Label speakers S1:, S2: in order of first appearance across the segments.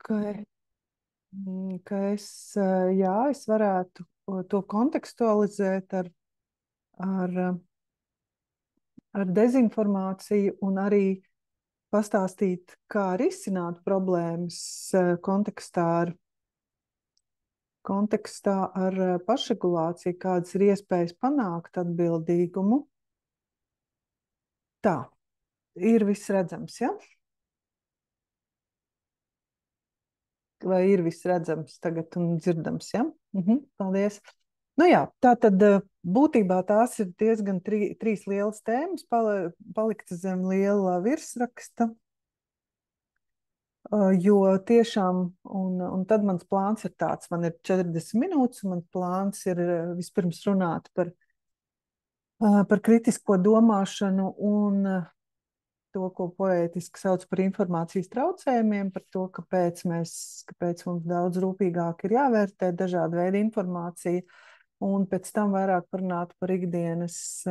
S1: ka, ka es varētu to kontekstualizēt ar, ar dezinformāciju un arī pastāstīt, kā risināt problēmas kontekstā ar pašregulāciju, kādas ir iespējas panākt atbildīgumu. Tā, ir viss redzams, ja? Vai ir viss redzams tagad un dzirdams, ja? Paldies. Nu jā, tā tad būtībā tās ir diezgan trīs lielas tēmas, paliktas zem liela virsraksta, jo tiešām, un tad mans plāns ir tāds, man ir 40 minūtes, un mans plāns ir vispirms runāt par kritisko domāšanu un to, ko poētiski sauc par informācijas traucējumiem, par to, kāpēc mums daudz rūpīgāk ir jāvērtē dažāda veida informācija, un pēc tam vairāk parunāt par ikdienas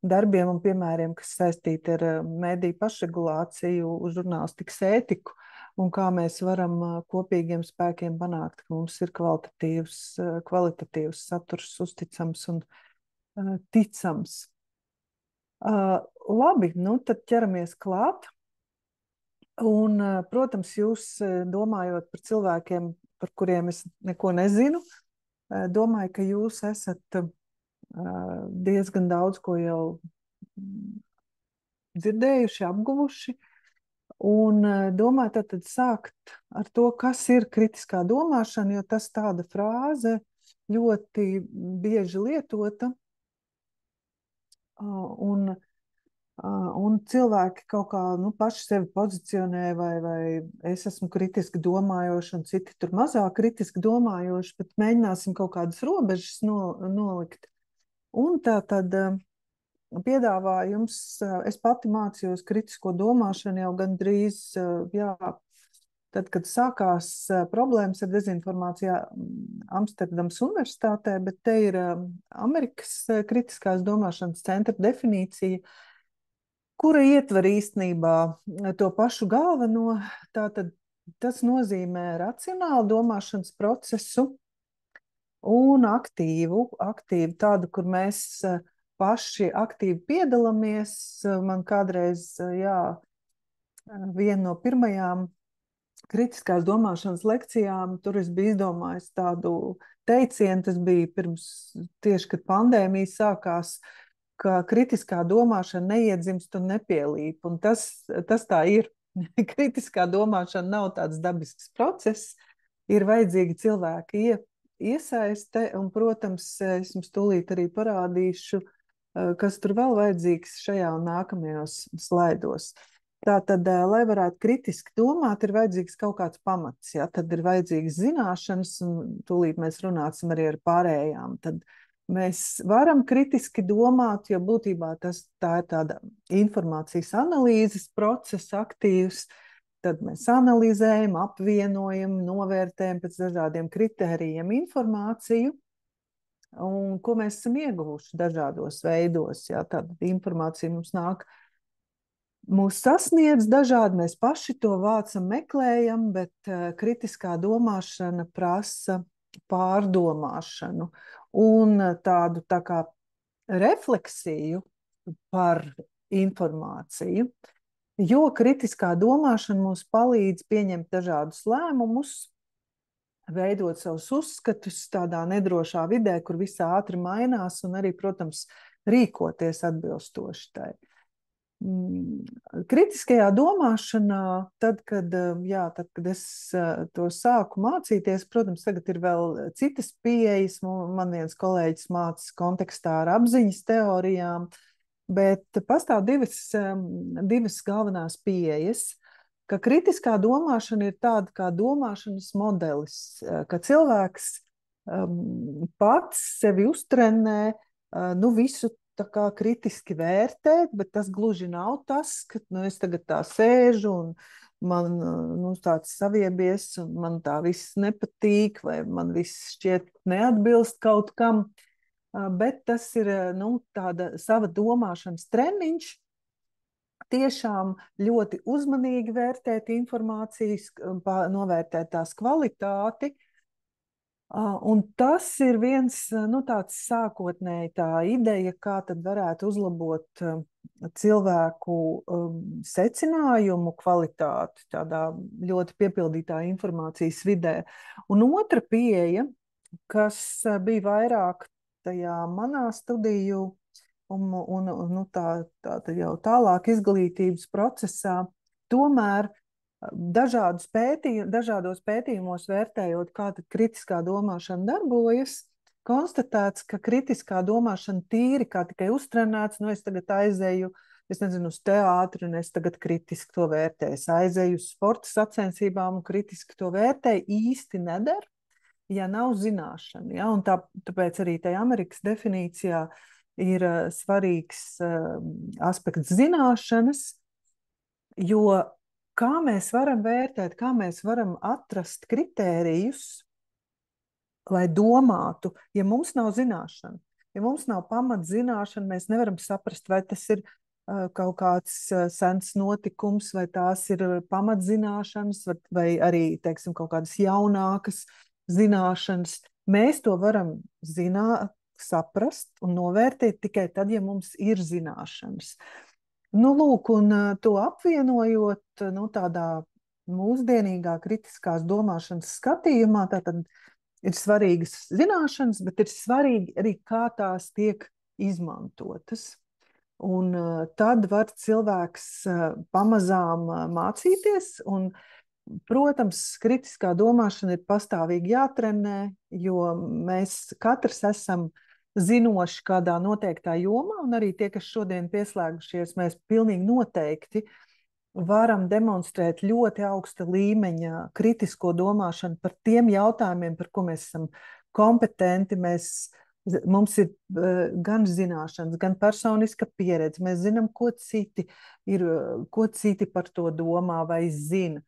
S1: darbiem un piemēriem, kas saistīti ar mediju pašregulāciju, žurnālistikas ētiku, un kā mēs varam kopīgiem spēkiem panākt, ka mums ir kvalitatīvs saturs, uzticams un ticams. Labi, nu tad ķeramies klāt. Un, protams, jūs domājot par cilvēkiem, par kuriem es neko nezinu, domāju, ka jūs esat diezgan daudz ko jau dzirdējuši, apguvuši. Un domāju tad sākt ar to, kas ir kritiskā domāšana, jo tas tāda frāze ļoti bieži lietota. Un cilvēki kaut kā paši sevi pozicionē, vai es esmu kritiski domājoši, un citi tur mazāk kritiski domājoši, bet mēģināsim kaut kādas robežas nolikt. Un tā tad piedāvāju jums, es pati mācījos kritisko domāšanu jau gandrīz, tad, kad sākās problēmas ar dezinformācijā Amsterdamas universitātē, bet te ir Amerikas kritiskās domāšanas centra definīcija, kura ietver īstenībā to pašu galveno. Tātad tas nozīmē racionālu domāšanas procesu un aktīvu tādu, kur mēs paši aktīvi piedalāmies. Man kādreiz, viena no pirmajām kritiskās domāšanas lekcijām, tur es biju izdomājis tādu teicienu, tas bija pirms tieši, kad pandēmija sākās, ka kritiskā domāšana neiedzimst un nepielīp. Un tas tā ir. Kritiskā domāšana nav tāds dabisks process, ir vajadzīgi cilvēki iesaiste, un, protams, es jums tūlīt arī parādīšu, kas tur vēl vajadzīgs šajā un nākamajos slaidos. Tātad, lai varētu kritiski domāt, ir vajadzīgs kaut kāds pamats, ja? Tad ir vajadzīgas zināšanas, un tūlīt mēs runāsim arī ar pārējām. Tad mēs varam kritiski domāt, jo būtībā tā ir tāda informācijas analīzes process aktīvs. Tad mēs analizējam, apvienojam, novērtējam pēc dažādiem kritērijiem informāciju, un ko mēs esam ieguvuši dažādos veidos. Ja? Tāda informācija mums nāk, mūs sasniedz dažādi, mēs paši to vācam, meklējam, bet kritiskā domāšana prasa pārdomāšanu un tādu tā kā refleksiju par informāciju, jo kritiskā domāšana mums palīdz pieņemt dažādus lēmumus, veidot savus uzskatus tādā nedrošā vidē, kur viss ātri mainās, un arī, protams, rīkoties atbilstoši tai. Kritiskajā domāšanā, tad, kad es to sāku mācīties, protams, tagad ir vēl citas pieejas. Man viens kolēģis mācās kontekstā ar apziņas teorijām, bet pastāv divas galvenās pieejas, ka kritiskā domāšana ir tāda kā domāšanas modelis, ka cilvēks pats sevi uztrenē, visu tā kā kritiski vērtēt, bet tas gluži nav tas, ka es tagad tā sēžu un man tāds saviebies un man tā viss nepatīk vai man viss šķiet neatbilst kaut kam, bet tas ir tāda sava domāšanas treniņš, tiešām ļoti uzmanīgi vērtēt informācijas, novērtēt tās kvalitāti. Un tas ir viens, nu, tāds sākotnēji tā ideja, kā tad varētu uzlabot cilvēku secinājumu kvalitāti tādā ļoti piepildītā informācijas vidē. Un otra pieeja, kas bija vairāk tajā manā studiju un nu, tā jau tālāk izglītības procesā, tomēr dažādos pētījumos vērtējot, kā tad kritiskā domāšana darbojas, konstatēts, ka kritiskā domāšana tīri kā tikai uztrenēts, nu es tagad aizēju, es nezinu, uz teātri, un es tagad kritiski to vērtēju. Es aizēju uz sporta sacensībām un kritiski to vērtēju, īsti neder, ja nav zināšana. Ja? Un tāpēc arī tajā Amerikas definīcijā ir svarīgs aspekts zināšanas, jo kā mēs varam vērtēt, kā mēs varam atrast kritērijus, lai domātu, ja mums nav zināšana. Ja mums nav pamatzināšana, mēs nevaram saprast, vai tas ir kaut kāds sens notikums, vai tās ir pamatzināšanas, vai arī, teiksim, kaut kādas jaunākas zināšanas. Mēs to varam zināt, saprast un novērtēt tikai tad, ja mums ir zināšanas. Nu, lūk, un to apvienojot, nu, tādā mūsdienīgā kritiskās domāšanas skatījumā, tātad ir svarīgas zināšanas, bet ir svarīgi arī, kā tās tiek izmantotas. Un tad var cilvēks pamazām mācīties, un, protams, kritiskā domāšana ir pastāvīgi jātrenē, jo mēs katrs esam zinoši kādā noteiktā jomā, un arī tie, kas šodien pieslēgušies, mēs pilnīgi noteikti varam demonstrēt ļoti augsta līmeņa kritisko domāšanu par tiem jautājumiem, par ko mēs esam kompetenti. Mums ir gan zināšanas, gan personiska pieredze. Mēs zinām, ko citi par to domā vai zina.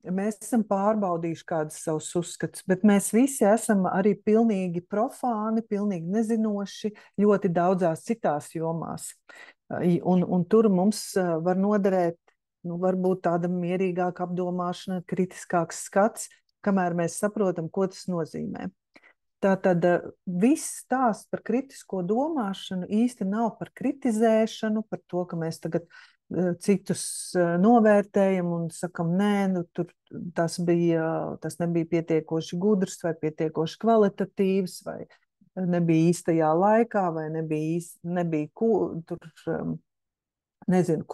S1: Mēs esam pārbaudījuši kādus savus uzskatus, bet mēs visi esam arī pilnīgi profāni, pilnīgi nezinoši ļoti daudzās citās jomās. Un tur mums var noderēt, nu, varbūt tāda mierīgāka apdomāšana, kritiskāks skats, kamēr mēs saprotam, ko tas nozīmē. Tātad viss stāsts par kritisko domāšanu īsti nav par kritizēšanu, par to, ka mēs tagad citus novērtējam un sakam, nē, nu, tas nebija pietiekoši gudrs vai pietiekoši kvalitatīvs vai nebija īstajā laikā vai nebija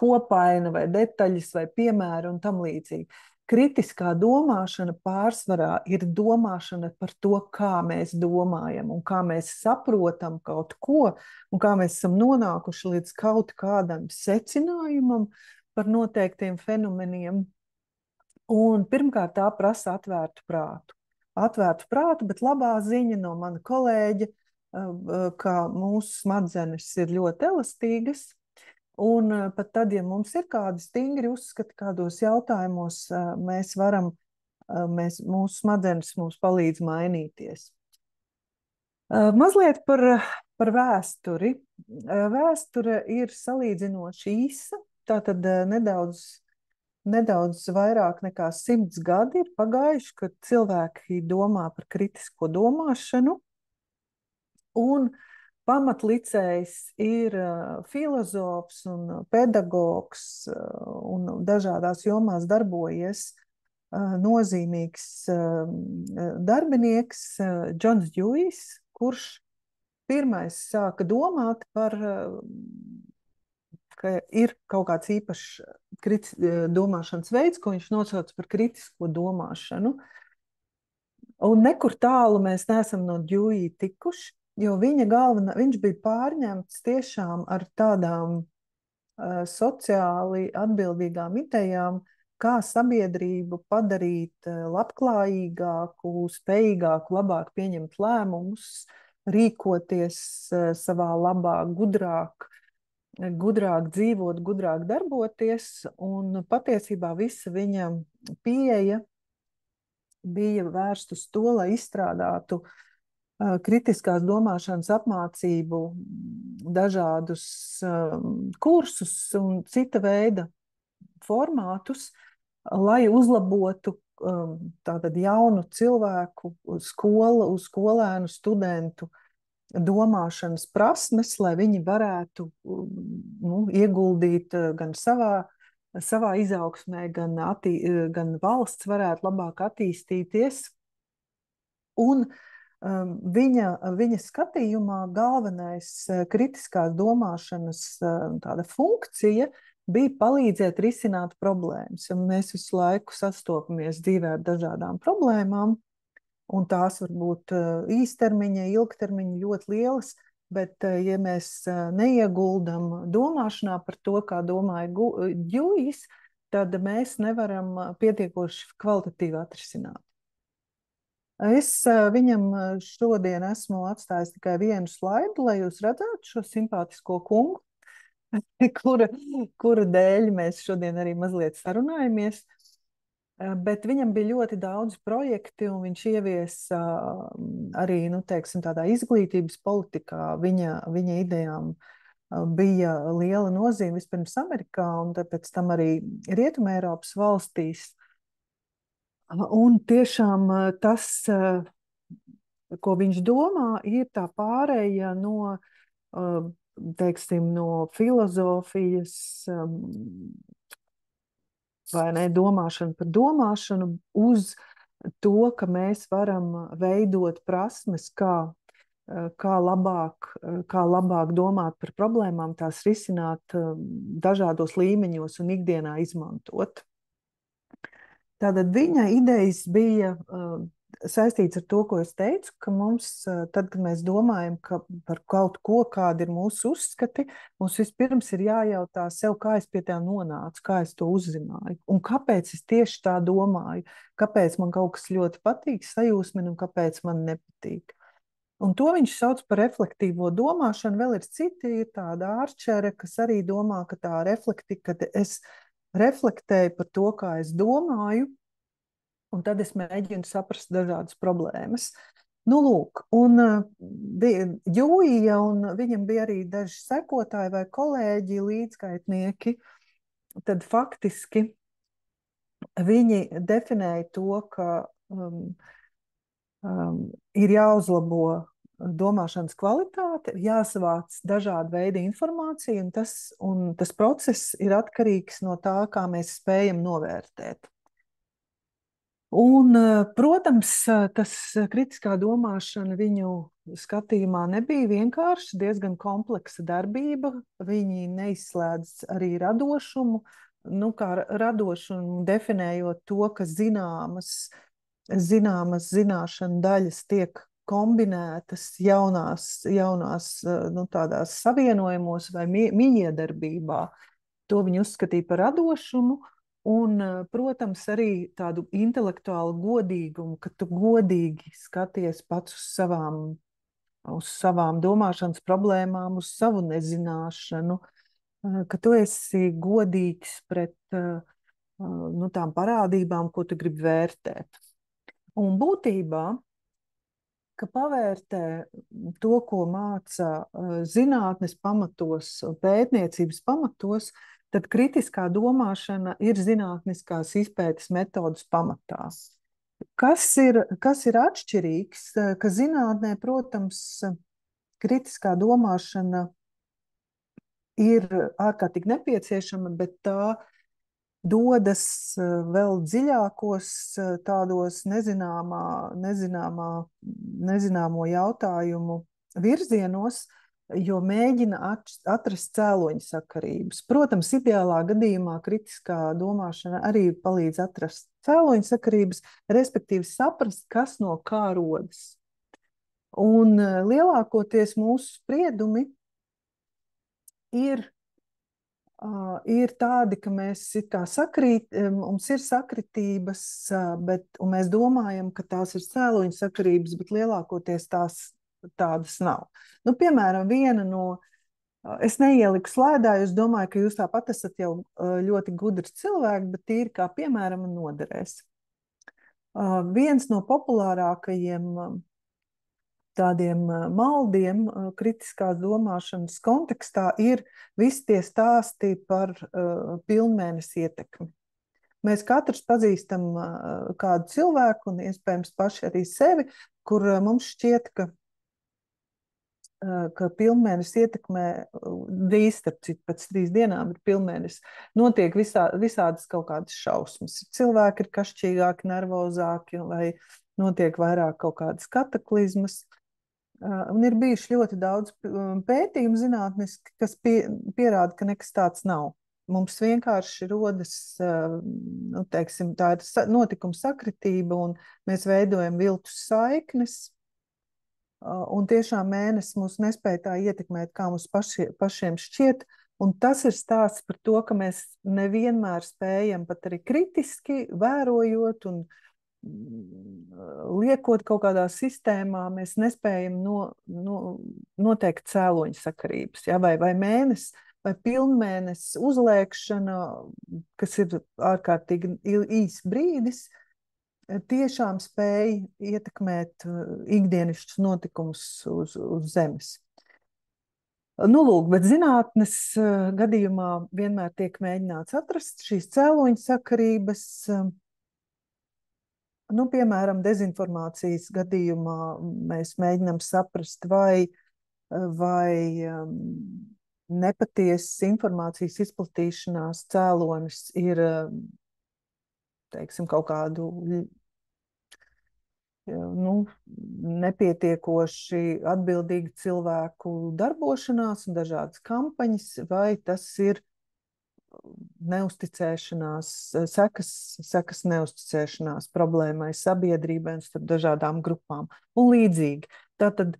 S1: kopaina vai detaļas vai piemēri un tam līdzīgi. Kritiskā domāšana pārsvarā ir domāšana par to, kā mēs domājam un kā mēs saprotam kaut ko un kā mēs esam nonākuši līdz kaut kādam secinājumam par noteiktiem fenomeniem. Un pirmkārt tā prasa atvērtu prātu. Atvērtu prātu, bet labā ziņa no mana kolēģa, ka mūsu smadzenes ir ļoti elastīgas. Un pat tad, ja mums ir kādi stingri uzskati kādos jautājumos, mūsu smadzenes mums palīdz mainīties. Mazliet par vēsturi. Vēsture ir salīdzinoši īsa, tātad nedaudz vairāk nekā 100 gadi ir pagājuši, kad cilvēki domā par kritisko domāšanu, un pamatlicējs ir filozofs un pedagogs un dažādās jomās darbojies nozīmīgs darbinieks Džons Džujs, kurš pirmais sāka domāt par, ka ir kaut kāds īpašs domāšanas veids, ko viņš nosauc par kritisko domāšanu. Un nekur tālu mēs neesam no Džuja tikuši, jo viņš bija pārņemts tiešām ar tādām sociāli atbildīgām idejām, kā sabiedrību padarīt labklājīgāku, spējīgāku, labāk pieņemt lēmumus, rīkoties savā labā, gudrāk dzīvot, gudrāk darboties, un patiesībā visa viņa pieeja bija vērsta uz to, lai izstrādātu kritiskās domāšanas apmācību, dažādus kursus un cita veida formātus, lai uzlabotu tātad jaunu cilvēku, skolēnu, studentu domāšanas prasmes, lai viņi varētu ieguldīt gan savā izaugsmē, gan valsts varētu labāk attīstīties. Un viņa skatījumā galvenais kritiskās domāšanas tāda funkcija bija palīdzēt risināt problēmas. Un mēs visu laiku sastopamies dzīvē ar dažādām problēmām, un tās var būt īstermiņa, ilgtermiņa ļoti lielas, bet ja mēs neieguldam domāšanā par to, kā domāja Džujs, tad mēs nevaram pietiekoši kvalitatīvi atrisināt. Es viņam šodien esmu atstājis tikai vienu slaidu, lai jūs redzētu šo simpātisko kungu, kura dēļ mēs šodien arī mazliet sarunājamies. Bet viņam bija ļoti daudz projekti, un viņš ieviesa arī, teiksim, tādā izglītības politikā. Viņa idejām bija liela nozīme vispirms Amerikā, un pēc tam arī Rietumē Eiropas valstīs. Un tiešām tas, ko viņš domā, ir tā pārēja no, teiksim, no filozofijas, vai ne, domāšana par domāšanu uz to, ka mēs varam veidot prasmes, kā labāk domāt par problēmām, tās risināt dažādos līmeņos un ikdienā izmantot. Tātad viņa idejas bija saistīts ar to, ko es teicu, ka mums, tad, kad mēs domājam par kaut ko, kādi ir mūsu uzskati, mums vispirms ir jājautā sev, kā es pie tā nonācu, kā es to uzzināju, un kāpēc es tieši tā domāju, kāpēc man kaut kas ļoti patīk, sajūsmina, un kāpēc man nepatīk. Un to viņš sauc par reflektīvo domāšanu. Vēl ir citi, ir tāda Arčere, kas arī domā, ka tā kad es reflektēju par to, kā es domāju, un tad es mēģinu saprast dažādas problēmas. Lūk, un Džujija, un viņam bija arī daži sekotāji vai kolēģi, līdzgaitnieki, tad faktiski viņi definēja to, ka ir jāuzlabo domāšanas kvalitāte, jāsavāc dažāda veida informācija, un tas process ir atkarīgs no tā, kā mēs spējam novērtēt. Un, protams, tas kritiskā domāšana viņu skatījumā nebija vienkārši, diezgan kompleksa darbība. Viņi neizslēdz arī radošumu, kā radošumu definējot to, ka zināmas zināšanu daļas tiek kombinētas jaunās tādās savienojumos vai mijiedarbībā. To viņi uzskatīja par radošumu, un, protams, arī tādu intelektuālu godīgumu, ka tu godīgi skaties pats uz savām domāšanas problēmām, uz savu nezināšanu, ka tu esi godīgs pret tām parādībām, ko tu gribi vērtēt. Un būtībā, ka pavērtē to, ko māca zinātnes pamatos, pētniecības pamatos, tad kritiskā domāšana ir zinātniskās izpētes metodas pamatā. Kas ir atšķirīgs? Ka zinātnē, protams, kritiskā domāšana ir ārkārtīgi nepieciešama, bet tā dodas vēl dziļākos tādos nezināmo jautājumu virzienos, jo mēģina atrast cēloņu sakarības. Protams, ideālā gadījumā kritiskā domāšana arī palīdz atrast cēloņu sakarības, respektīvi saprast, kas no kā rodas. Un lielākoties mūsu spriedumi ir tādi, ka mums ir sakritības, un mēs domājam, ka tās ir cēloņu sakarības, bet lielākoties tās tādas nav. Piemēram, es neieliku slaidā, es domāju, ka jūs tāpat esat jau ļoti gudrs cilvēki, bet tīri kā piemēram noderēs. Viens no populārākajiem tādiem maldiem kritiskās domāšanas kontekstā ir visi tie stāsti par pilnmēnesi ietekmi. Mēs katrs pazīstam kādu cilvēku un iespējams paši arī sevi, kur mums šķiet, ka pilnmēnesis ietekmē drīz, starp citu, pēc 3 dienām ir pilnmēnesis, notiek visādas kaut kādas šausmas. Cilvēki ir kašķīgāki, nervozāki, vai notiek vairāk kaut kādas kataklizmas. Un ir bijuši ļoti daudz pētījumu zinātniski, kas pierāda, ka nekas tāds nav. Mums vienkārši rodas, nu, teiksim, tā ir notikuma sakritība, un mēs veidojam viltus saiknes. Un tiešām mēnesis mūs nespēja tā ietekmēt, kā mums pašiem šķiet. Un tas ir stāsts par to, ka mēs nevienmēr spējam pat arī kritiski vērojot un liekot kaut kādā sistēmā, mēs nespējam noteikt cēloņu sakarības. Ja? Vai mēnesis, vai pilnmēnesis uzliekšana, kas ir ārkārtīgi īs brīdis, tiešām spēj ietekmēt ikdienišķus notikumus uz Zemes. Nu, lūk, bet zinātnes gadījumā vienmēr tiek mēģināts atrast šīs cēloņu sakarības. Nu, piemēram, dezinformācijas gadījumā mēs mēģinām saprast, vai nepatiesas informācijas izplatīšanās cēlonis ir, teiksim, kaut kādu nepietiekoši atbildīgu cilvēku darbošanās un dažādas kampaņas, vai tas ir neusticēšanās, sekas neusticēšanās problēmai sabiedrībai un starp dažādām grupām un līdzīgi. Tātad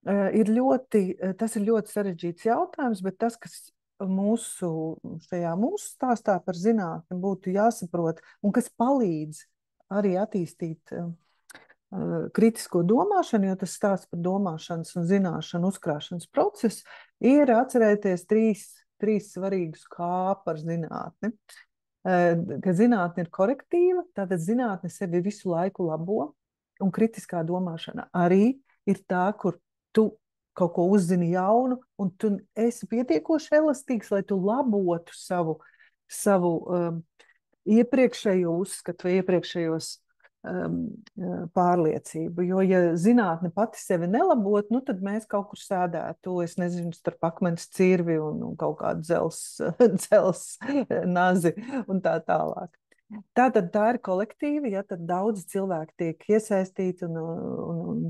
S1: tas ir ļoti sarežģīts jautājums, bet tas, kas mūsu stāstā par zinātni būtu jāsaprot un kas palīdz arī attīstīt kritisko domāšanu, jo tas stāsts par domāšanas un zināšanu uzkrāšanas procesu, ir atcerēties trīs svarīgus kā par zinātni. Ka zinātne ir korektīva, tātad zinātne sevi visu laiku labo, un kritiskā domāšana arī ir tā, kur tu kaut ko uzzini jaunu, un tu esi pietiekoši elastīgs, lai tu labotu savu iepriekšējo uzskatu vai iepriekšējos pārliecību. Jo, ja zinātne pati sevi nelabot, nu, tad mēs kaut kur sēdētu, es nezinu, starp akmens cirvi un kaut kādu dzels nazi un tā tālāk. Tātad tā ir kolektīva, ja tad daudzi cilvēki tiek iesaistīti un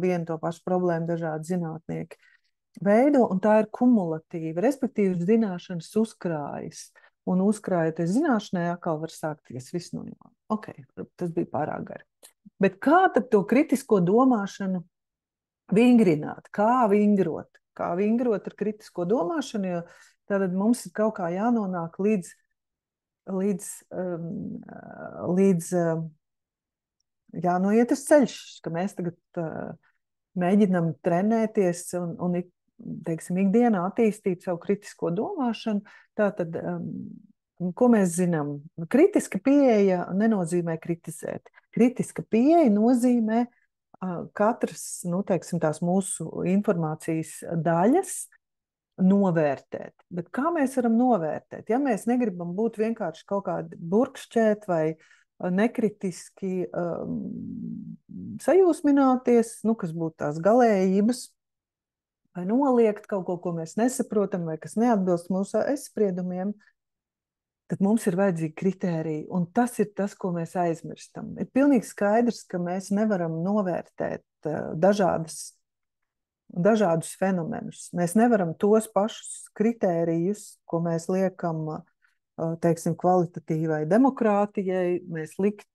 S1: vienu to pašu problēmu dažādi zinātnieki veido, un tā ir kumulatīva, respektīvi zināšanas uzkrājas. Un uzkrājoties zināšanai, atkal var sākties viss no jauna. Ok, tas bija pārāk gari. Bet kā tad to kritisko domāšanu vingrināt? Kā vingrot? Kā vingrot ar kritisko domāšanu, jo tātad mums ir kaut kā jānonāk līdz jānoiet tas ceļš, ka mēs tagad mēģinam trenēties un teiksim, ikdienā attīstīt savu kritisko domāšanu. Tātad, ko mēs zinām? Kritiska pieeja nenozīmē kritizēt. Kritiska pieeja nozīmē katras, nu, teiksim, tās mūsu informācijas daļas novērtēt. Bet kā mēs varam novērtēt? Ja mēs negribam būt vienkārši kaut kādi burkšķēt vai nekritiski sajūsmināties, nu, kas būtu tās galējības, vai noliegt kaut ko mēs nesaprotam, vai kas neatbilst mūsu aizspriedumiem, tad mums ir vajadzīgi kritēriji, un tas ir tas, ko mēs aizmirstam. Ir pilnīgi skaidrs, ka mēs nevaram novērtēt dažādus fenomenus. Mēs nevaram tos pašus kritērijus, ko mēs liekam, teiksim, kvalitatīvai demokrātijai, mēs likt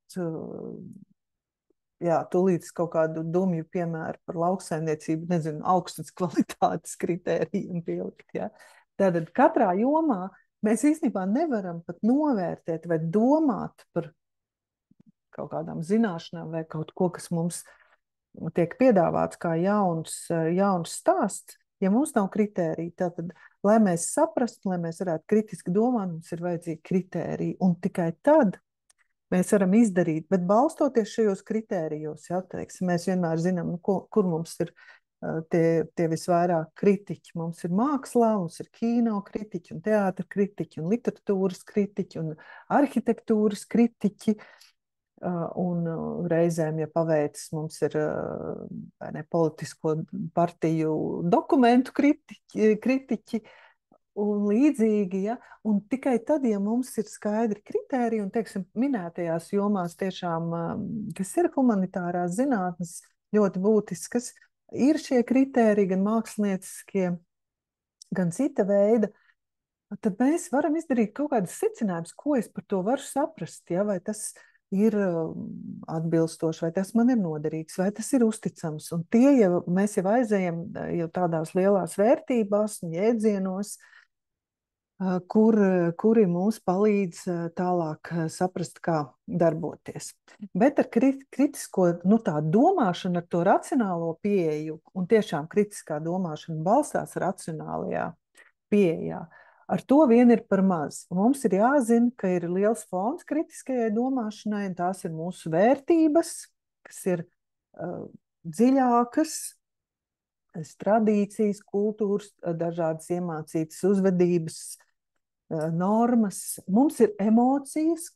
S1: tūlīt kaut kādu dumju piemēru par lauksaimniecību, nezinu, augstas kvalitātes kritērijiem pielikt. Ja? Tātad katrā jomā mēs īstenībā nevaram pat novērtēt vai domāt par kaut kādām zināšanām vai kaut ko, kas mums tiek piedāvāts kā jauns stāsts, ja mums nav kritērija. Tātad, lai mēs saprastu, lai mēs varētu kritiski domāt, mums ir vajadzīgi kritēriji. Un tikai tad mēs varam izdarīt, bet balstoties šajos kritērijos, ja, teiksim, mēs vienmēr zinām, nu, kur mums ir tie visvairāk kritiķi. Mums ir mākslā, mums ir kino kritiķi, un teātra kritiķi, un literatūras kritiķi, un arhitektūras kritiķi. Un reizēm, ja paveicis, mums ir politisko partiju dokumentu kritiķi un līdzīgi. Ja? Un tikai tad, ja mums ir skaidri kritēriji un, teiksim, minētajās jomās tiešām, kas ir humanitārās zinātnes, ļoti būtiskas, ir šie kritēriji gan mākslnieciskie, gan cita veida, tad mēs varam izdarīt kaut kādas secinājumus, ko es par to varu saprast, ja? Vai tas ir atbilstoši, vai tas man ir noderīgs, vai tas ir uzticams. Un tie, ja mēs jau aizējam jau tādās lielās vērtībās un jēdzienos, kuri mums palīdz tālāk saprast, kā darboties. Bet ar kritisko, nu, tā domāšanu, ar to racionālo pieeju, un tiešām kritiskā domāšana balstās racionālajā pieejā, ar to vien ir par maz. Mums ir jāzina, ka ir liels fonds kritiskajai domāšanai, un tās ir mūsu vērtības, kas ir dziļākas, tradīcijas, kultūras, dažādas iemācītas uzvedības, normas. Mums ir emocijas,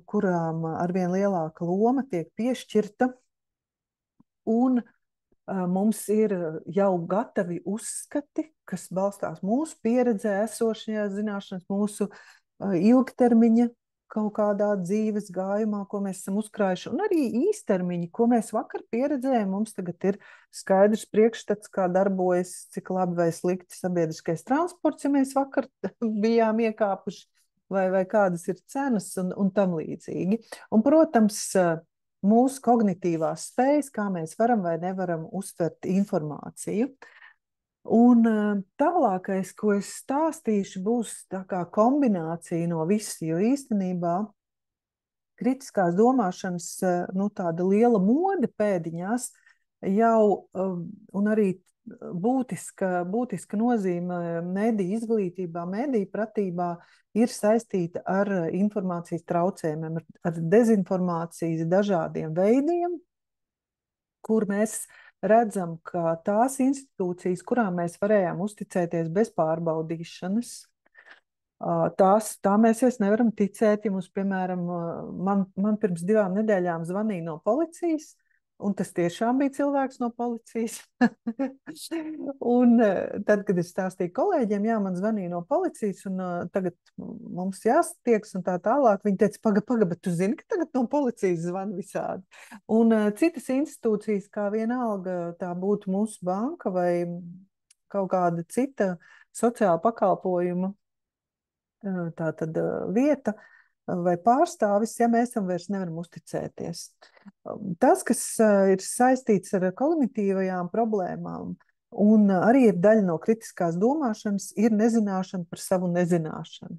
S1: kurām arvien lielāka loma tiek piešķirta, un mums ir jau gatavi uzskati, kas balstās mūsu pieredzē, esošajā zināšanas, mūsu ilgtermiņa kaut kādā dzīves gājumā, ko mēs esam uzkrājuši, un arī īstermiņa, ko mēs vakar pieredzējām. Mums tagad ir skaidrs priekšstats, kā darbojas, cik labi vai slikti sabiedriskais transports, ja mēs vakar bijām iekāpuši, vai kādas ir cenas un tam līdzīgi. Un, protams, mūsu kognitīvās spējas, kā mēs varam vai nevaram uztvert informāciju. Un tālākais, ko es stāstīšu, būs tā kā kombinācija no visa, jo īstenībā kritiskās domāšanas, nu, tāda liela mode pēdiņās jau, un arī būtiska nozīme mediju izglītībā, mediju pratībā ir saistīta ar informācijas traucējumiem, ar dezinformācijas dažādiem veidiem, kur mēs redzam, ka tās institūcijas, kurām mēs varējām uzticēties bez pārbaudīšanas, tā mēs vairs nevaram ticēt. Ja mums, piemēram, man pirms 2 nedēļām zvanīja no policijas, un tas tiešām bija cilvēks no policijas. Un tad, kad es stāstīju kolēģiem, jā, man zvanīja no policijas, un tagad mums jāstieks un tā tālāk. Viņi teica, paga, bet tu zini, ka tagad no policijas zvana visādi. Un citas institūcijas, kā vienalga, tā būtu mūsu banka vai kaut kāda cita sociāla pakalpojuma tātad vieta vai pārstāvis, ja mēs tam vairs nevaram uzticēties. Tas, kas ir saistīts ar kognitīvajām problēmām, un arī ir daļa no kritiskās domāšanas, ir nezināšana par savu nezināšanu.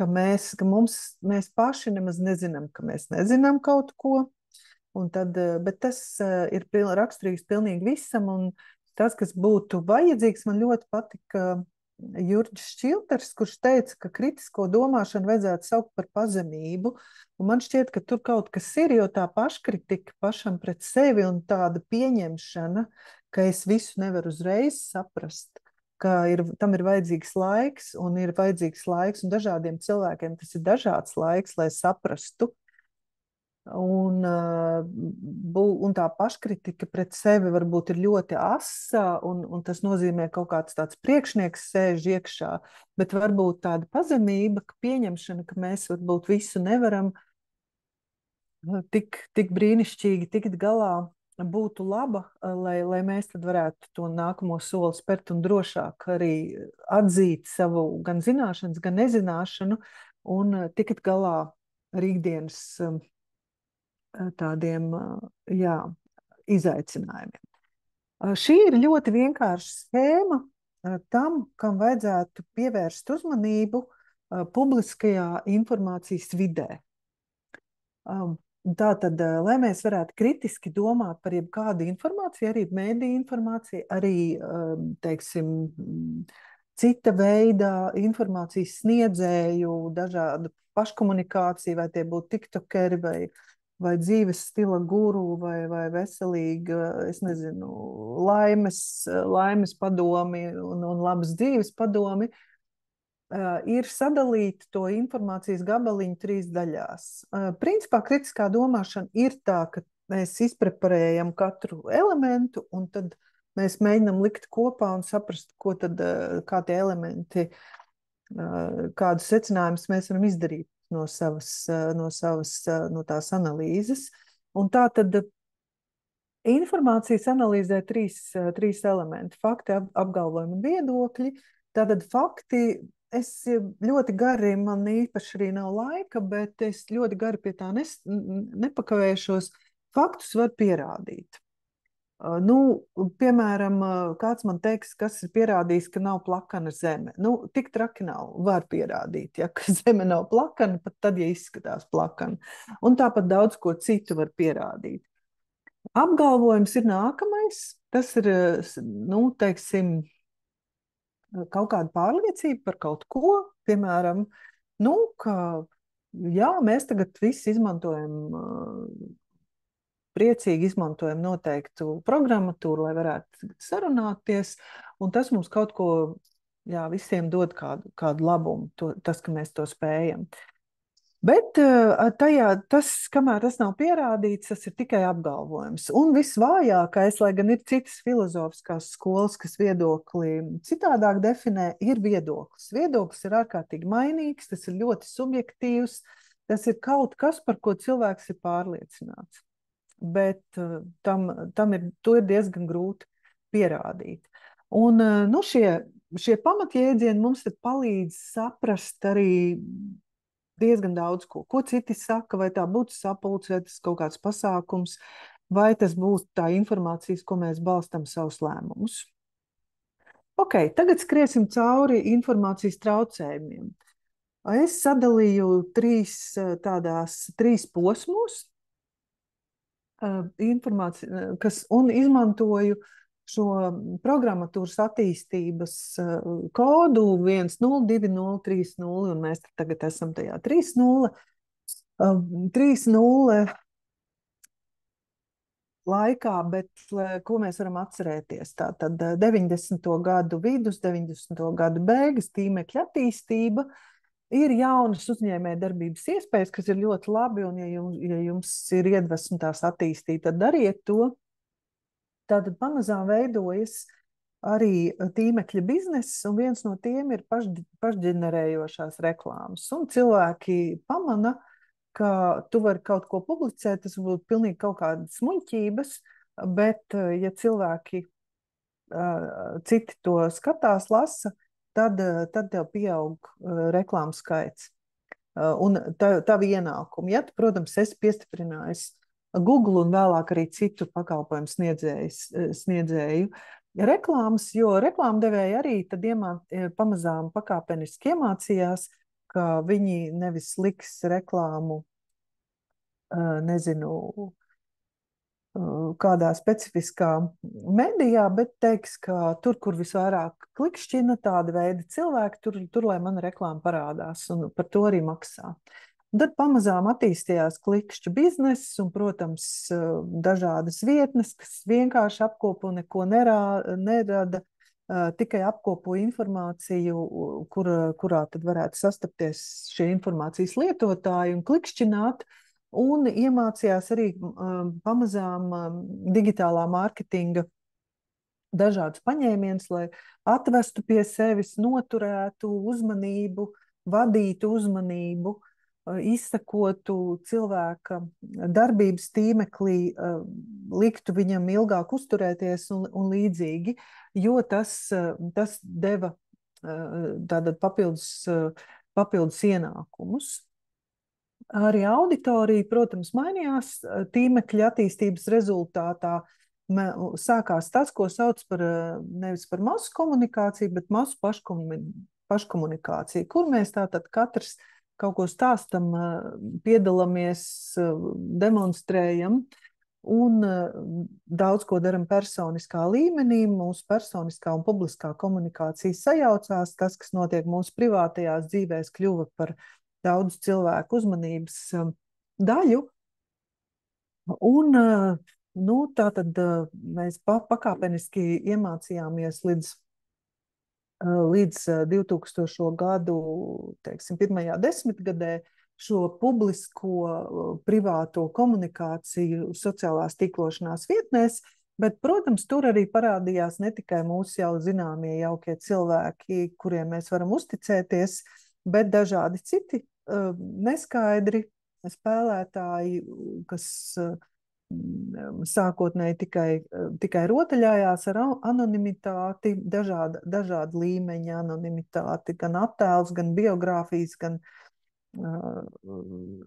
S1: Mēs paši nemaz nezinām, ka mēs nezinām kaut ko, bet tas ir raksturīgs pilnīgi visam, un tas, kas būtu vajadzīgs, man ļoti patika Jurģis Šķilters, kurš teica, ka kritisko domāšanu vajadzētu saukt par pazemību. Un man šķiet, ka tur kaut kas ir, jo tā paškritika pašam pret sevi un tāda pieņemšana, ka es visu nevaru uzreiz saprast, ka tam ir vajadzīgs laiks, un dažādiem cilvēkiem tas ir dažāds laiks, lai saprastu. Un tā paškritika pret sevi varbūt ir ļoti asa, un tas nozīmē kaut kāds tāds priekšnieks sēž iekšā, bet varbūt tāda pazemība, ka pieņemšana, ka mēs varbūt visu nevaram tik brīnišķīgi tikt galā, būtu laba, lai mēs tad varētu to nākamo soli spērt un drošāk arī atzīt savu gan zināšanas, gan nezināšanu un tikt galā ar ikdienas tādiem izaicinājumiem. Šī ir ļoti vienkārša schēma tam, kam vajadzētu pievērst uzmanību publiskajā informācijas vidē. Tātad, lai mēs varētu kritiski domāt par jebkādu informāciju, arī mediju informāciju, arī, teiksim, cita veida informācijas sniedzēju, dažādu paškomunikāciju, vai tie būtu tiktokeri vai dzīves stila guru vai veselīga, es nezinu, laimes padomi un labas dzīves padomi, ir sadalīta to informācijas gabaliņu 3 daļās. Principā kritiskā domāšana ir tā, ka mēs izpreparējam katru elementu un tad mēs mēģinam likt kopā un saprast, ko tad, kā tie elementi, kādus secinājumus mēs varam izdarīt no tās analīzes. Un tā tad informācijas analīzē 3 elementi - fakti, apgalvojumi un viedokļi. Tātad fakti, es ļoti gari, man īpaši arī nav laika, bet es ļoti gari pie tā nepakavēšos. Faktus var pierādīt. Piemēram, kāds man teiks, kas ir pierādījis, ka nav plakana zeme. Tik traki nav, var pierādīt, ja, ka zeme nav plakana, pat tad, ja izskatās plakana. Un tāpat daudz ko citu var pierādīt. Apgalvojums ir nākamais. Tas ir, teiksim, kaut kāda pārliecība par kaut ko. Piemēram, ka jā, mēs tagad visi priecīgi izmantojam noteiktu programmatūru, lai varētu sarunāties, un tas mums kaut ko, jā, visiem dod kādu labumu, tas, ka mēs to spējam. Bet kamēr tas nav pierādīts, tas ir tikai apgalvojums. Un visvājākais, lai gan ir citas filozofiskās skolas, kas viedokli citādāk definē, ir viedoklis. Viedoklis ir ārkārtīgi mainīgs, tas ir ļoti subjektīvs, tas ir kaut kas, par ko cilvēks ir pārliecināts. Bet to ir diezgan grūti pierādīt. Un šie pamatjēdzieni mums tad palīdz saprast arī diezgan daudz ko citi saka, vai tā būtu sapulce, vai tas kaut kāds pasākums, vai tas būs tā informācijas, ko mēs balstam savus lēmumus. Ok, tagad skriesim cauri informācijas traucējumiem. Es sadalīju 3 posmus informāciju, un izmantoju šo programmatūras attīstības kodu 1.0, 2.0, 3.0, un mēs tagad esam tajā 3.0. 3.0 laikā, bet ko mēs varam atcerēties? Tātad 90. gadu vidus, 90. gadu beigas, tīmekļa attīstība, ir jaunas uzņēmējdarbības iespējas, kas ir ļoti labi, un ja jums ir iedvesma tās attīstīt, tad dariet to. Tātad pamazām veidojas arī tīmekļa bizness, un viens no tiem ir pašģenerējošās reklāmas. Un cilvēki pamana, ka tu vari kaut ko publicēt, tas būtu pilnīgi kaut kādas muļķības, bet ja cilvēki citi to skatās, lasa, tad tev pieaug reklāmu skaits un tavi ienākumi. Ja tu, protams, esi piestiprinājis Google un vēlāk arī citu pakalpojumu sniedzēju reklāmas, jo reklāmdevēji arī tad pamazām pakāpeniski iemācījās, ka viņi nevis liks reklāmu, nezinu, kādā specifiskā medijā, bet teiks, ka tur, kur visvairāk klikšķina tāda veida cilvēki, tur lai mana reklāma parādās, un par to arī maksā. Un tad pamazām attīstījās klikšķu bizness un, protams, dažādas vietnes, kas vienkārši apkopo, neko nerada, tikai apkopo informāciju, kurā tad varētu sastapties šie informācijas lietotāji un klikšķināt, un iemācījās arī pamazām digitālā mārketinga dažādus paņēmienus, lai atvestu pie sevis, noturētu uzmanību, vadītu uzmanību, izsakotu cilvēka darbības tīmeklī, liktu viņam ilgāk uzturēties un līdzīgi, jo tas deva tātad papildus ienākumus. Arī auditorija, protams, mainījās tīmekļa attīstības rezultātā. Sākās tas, ko sauc par nevis par masu komunikāciju, bet masu paškomunikāciju, kur mēs tātad katrs kaut ko stāstam, piedalāmies, demonstrējam. un daudz ko daram personiskā līmenī. Mūsu personiskā un publiskā komunikācija sajaucās. Tas, kas notiek mūsu privātajās dzīvēs, kļuva par daudzu cilvēku uzmanības daļu. Un, nu, tā tad mēs pakāpeniski iemācījāmies līdz 2000. gadu, teiksim, pirmajā desmitgadē šo publisko privāto komunikāciju sociālās tīklošanās vietnēs, bet, protams, tur arī parādījās ne tikai mūsu jau zināmie jaukie cilvēki, kuriem mēs varam uzticēties, bet dažādi citi neskaidri spēlētāji, kas sākotnēji tikai rotaļājās ar anonimitāti, dažādu līmeņa anonimitāti, gan attēls, gan biogrāfijas, gan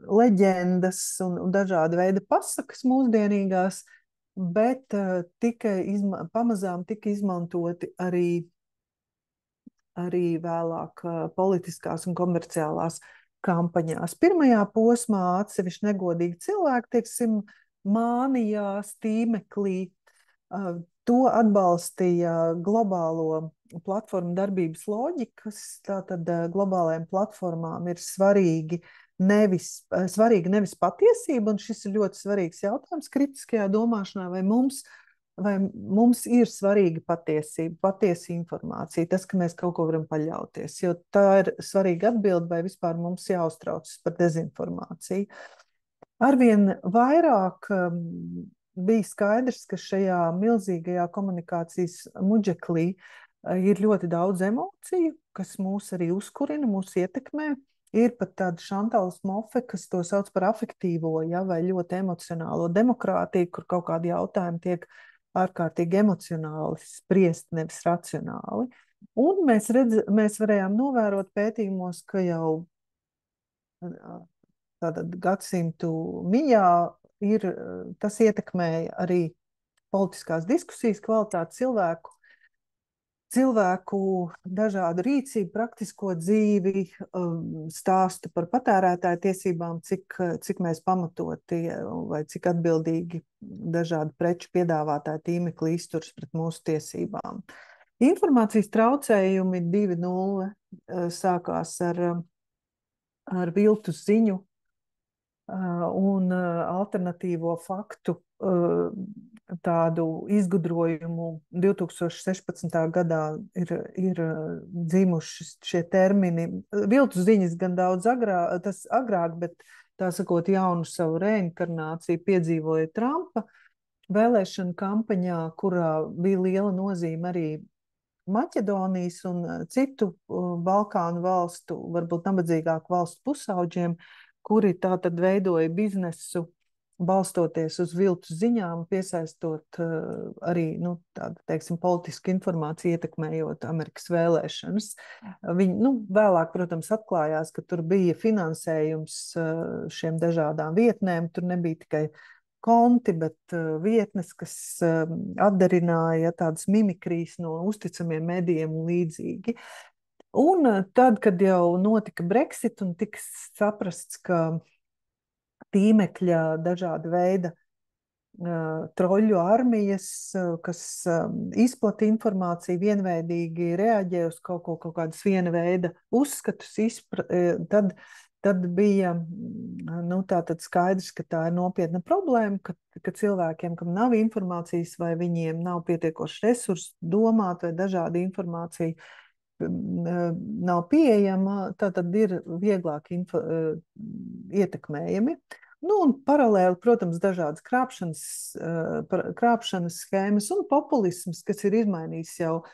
S1: leģendas un dažāda veida pasakas mūsdienīgās, bet pamazām tika izmantoti arī vēlāk politiskās un komerciālās kampaņās. Pirmajā posmā atsevišķi negodīgi cilvēki, teiksim, mānījās tīmeklī. To atbalstīja globālo platformu darbības loģikas. Tātad globālajām platformām ir svarīga nevis patiesība, un šis ir ļoti svarīgs jautājums kritiskajā domāšanā, vai mums ir svarīga patiesība, patiesa informācija, tas, ka mēs kaut ko varam paļauties, jo tā ir svarīga atbilde, vai vispār mums jāuztraucas par dezinformāciju. Arvien vairāk bija skaidrs, ka šajā milzīgajā komunikācijas muģeklī ir ļoti daudz emociju, kas mūs arī uzkurina, mūs ietekmē. Ir pat tāda Šantāls Mofe, kas to sauc par afektīvo, vai ļoti emocionālo demokrātiju, kur kaut kādi jautājumi tiek ārkārtīgi emocionāli spriest, nevis racionāli. Un mēs varējām novērot pētījumos, ka jau tātad gadsimtu mijā tas ietekmēja arī politiskās diskusijas kvalitāti, cilvēku dažādu rīcību, praktisko dzīvi, stāstu par patērētāju tiesībām, cik mēs pamatoti vai cik atbildīgi dažādu preču piedāvātāju tīmekli izturs pret mūsu tiesībām. Informācijas traucējumi 2.0 sākās ar viltus ziņu un alternatīvo faktu tādu izgudrojumu. 2016. gadā ir dzimuši šie termini. Viltus ziņas gan daudz agrāk, bet tā sakot, jaunu savu reinkarnāciju piedzīvoja Trumpa vēlēšana kampaņā, kurā bija liela nozīme arī Maķedonijas un citu Balkānu valstu, varbūt nabadzīgāku valstu pusauģiem, kuri tātad veidoja biznesu balstoties uz viltus ziņām, piesaistot arī tādu, teiksim, politisku informāciju, ietekmējot Amerikas vēlēšanas. Viņi, vēlāk, protams, atklājās, ka tur bija finansējums šiem dažādām vietnēm, tur nebija tikai konti, bet vietnes, kas atdarināja tādas mimikrijas no uzticamiem medijiem un līdzīgi. Un tad, kad jau notika Brexit un tika saprasts, ka tīmekļa dažāda veida troļu armijas, kas izplata informāciju, vienveidīgi reaģē uz kaut kādus viena veida uzskatus, tad bija tātad skaidrs, ka tā ir nopietna problēma, ka cilvēkiem, kam nav informācijas vai viņiem nav pietiekoši resursi domāt vai dažāda informācija nav pieejama, tātad ir vieglāk ietekmējami. Un paralēli, protams, dažādas krāpšanas schēmas un populisms, kas ir izmainījis jau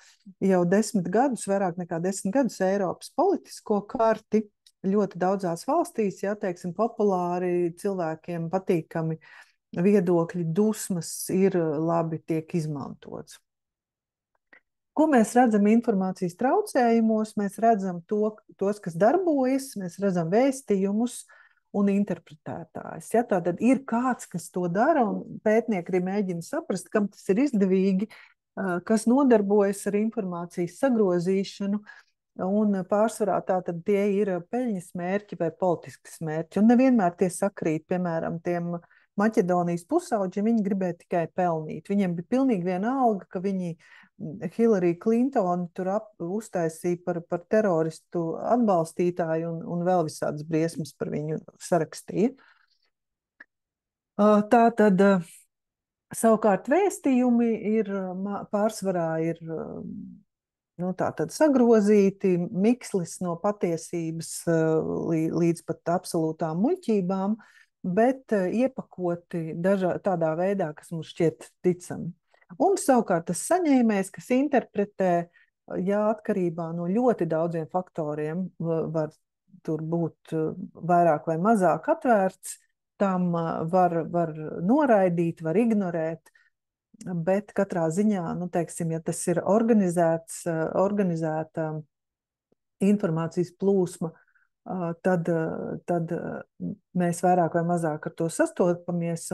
S1: 10 gadus, vairāk nekā 10 gadus Eiropas politisko karti. Ļoti daudzās valstīs, teiksim, populāri, cilvēkiem patīkami viedokļi, dusmas ir labi tiek izmantots. Ko mēs redzam informācijas traucējumos? Mēs redzam tos, kas darbojas, mēs redzam vēstījumus un interpretētājs. Tātad ir kāds, kas to dara, un pētnieki arī mēģina saprast, kam tas ir izdevīgi, kas nodarbojas ar informācijas sagrozīšanu, un pārsvarā tātad tie ir peļņas mērķi vai politiskas mērķi, un nevienmēr tie sakrīt, piemēram, tiem Maķedonijas pusauģi, viņi gribēja tikai pelnīt. Viņiem bija pilnīgi vienalga, ka viņi Hillary Clinton tur uztaisīja par teroristu atbalstītāju un vēl visādas briesmas par viņu sarakstīja. Tā tad savukārt vēstījumi pārsvarā ir tātad sagrozīti, mikslis no patiesības līdz pat absolūtām muļķībām, bet iepakoti tādā veidā, kas mums šķiet ticami. Un savukārt tas saņēmējs, kas interpretē, atkarībā no ļoti daudziem faktoriem, var tur būt vairāk vai mazāk atvērts, tam var noraidīt, var ignorēt, bet katrā ziņā, teiksim, ja tas ir organizēta informācijas plūsma, tad mēs vairāk vai mazāk ar to sastopamies,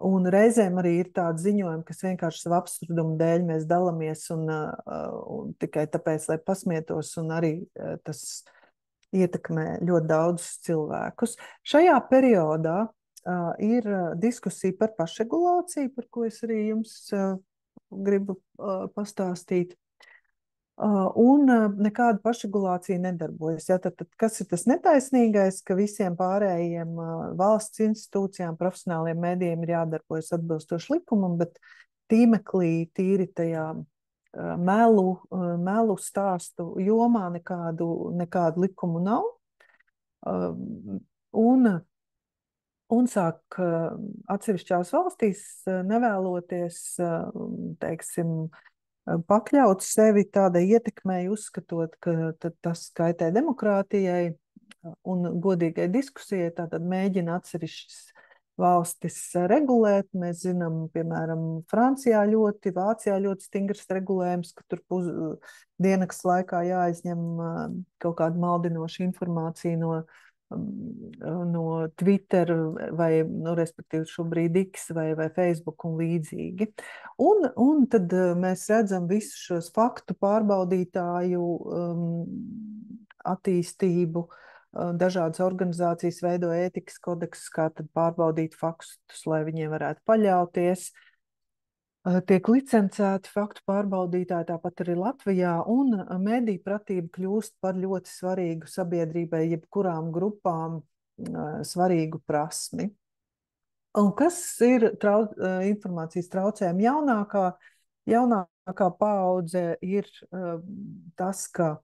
S1: un reizēm arī ir tādi ziņojumi, kas vienkārši savu absurdumu dēļ mēs dalamies, un tikai tāpēc, lai pasmietos, un arī tas ietekmē ļoti daudzus cilvēkus. Šajā periodā ir diskusija par pašregulāciju, par ko es arī jums gribu pastāstīt. Un nekāda pašregulācija nedarbojas. Ja? Tad, kas ir tas netaisnīgais, ka visiem pārējiem valsts institūcijām, profesionāliem mēdījiem ir jādarbojas atbilstoši likumam, bet tīmeklī tīri tajā melu stāstu jomā nekādu likumu nav. Un sāk atsevišķās valstīs nevēloties, teiksim, pakļaut sevi tādai ietekmei, uzskatot, ka tas kaitē demokrātijai un godīgai diskusijai, tātad mēģina atsevišķas valstis regulēt. Mēs zinām, piemēram, Francijā Vācijā ļoti stingrs regulējums, ka tur diennakts laikā jāizņem kaut kāda maldinoša informācija no Twitter vai, respektīvi šobrīd X vai Facebook un līdzīgi. Un tad mēs redzam visus šos faktu pārbaudītāju attīstību. Dažādas organizācijas veido ētikas kodeksus, kā tad pārbaudīt faktus, lai viņiem varētu paļauties. Tiek licencēti faktu pārbaudītāji, tāpat arī Latvijā, un mediju pratība kļūst par ļoti svarīgu sabiedrībai, jebkurām grupām svarīgu prasmi. Un kas ir informācijas traucējumi? Jaunākā paudze ir tas, ka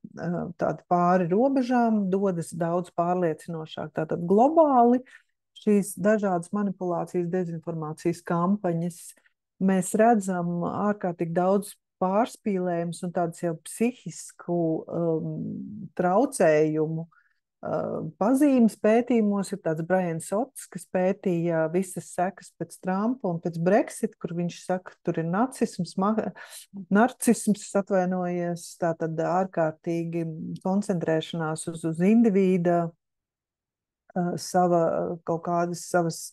S1: tādi pāri robežām dodas daudz pārliecinošāk. Tātad globāli šīs dažādas manipulācijas, dezinformācijas kampaņas mēs redzam ārkārtīgi daudz pārspīlējumus un tādus jau psihisku traucējumu pazīmes pētījumos. Ir tāds Brians Ots, kas pētīja visas sekas pēc Trumpa un pēc Brexit, kur viņš saka, tur ir narcisms, atvainojies, tātad ārkārtīgi koncentrēšanās uz indivīda, kaut kādas savas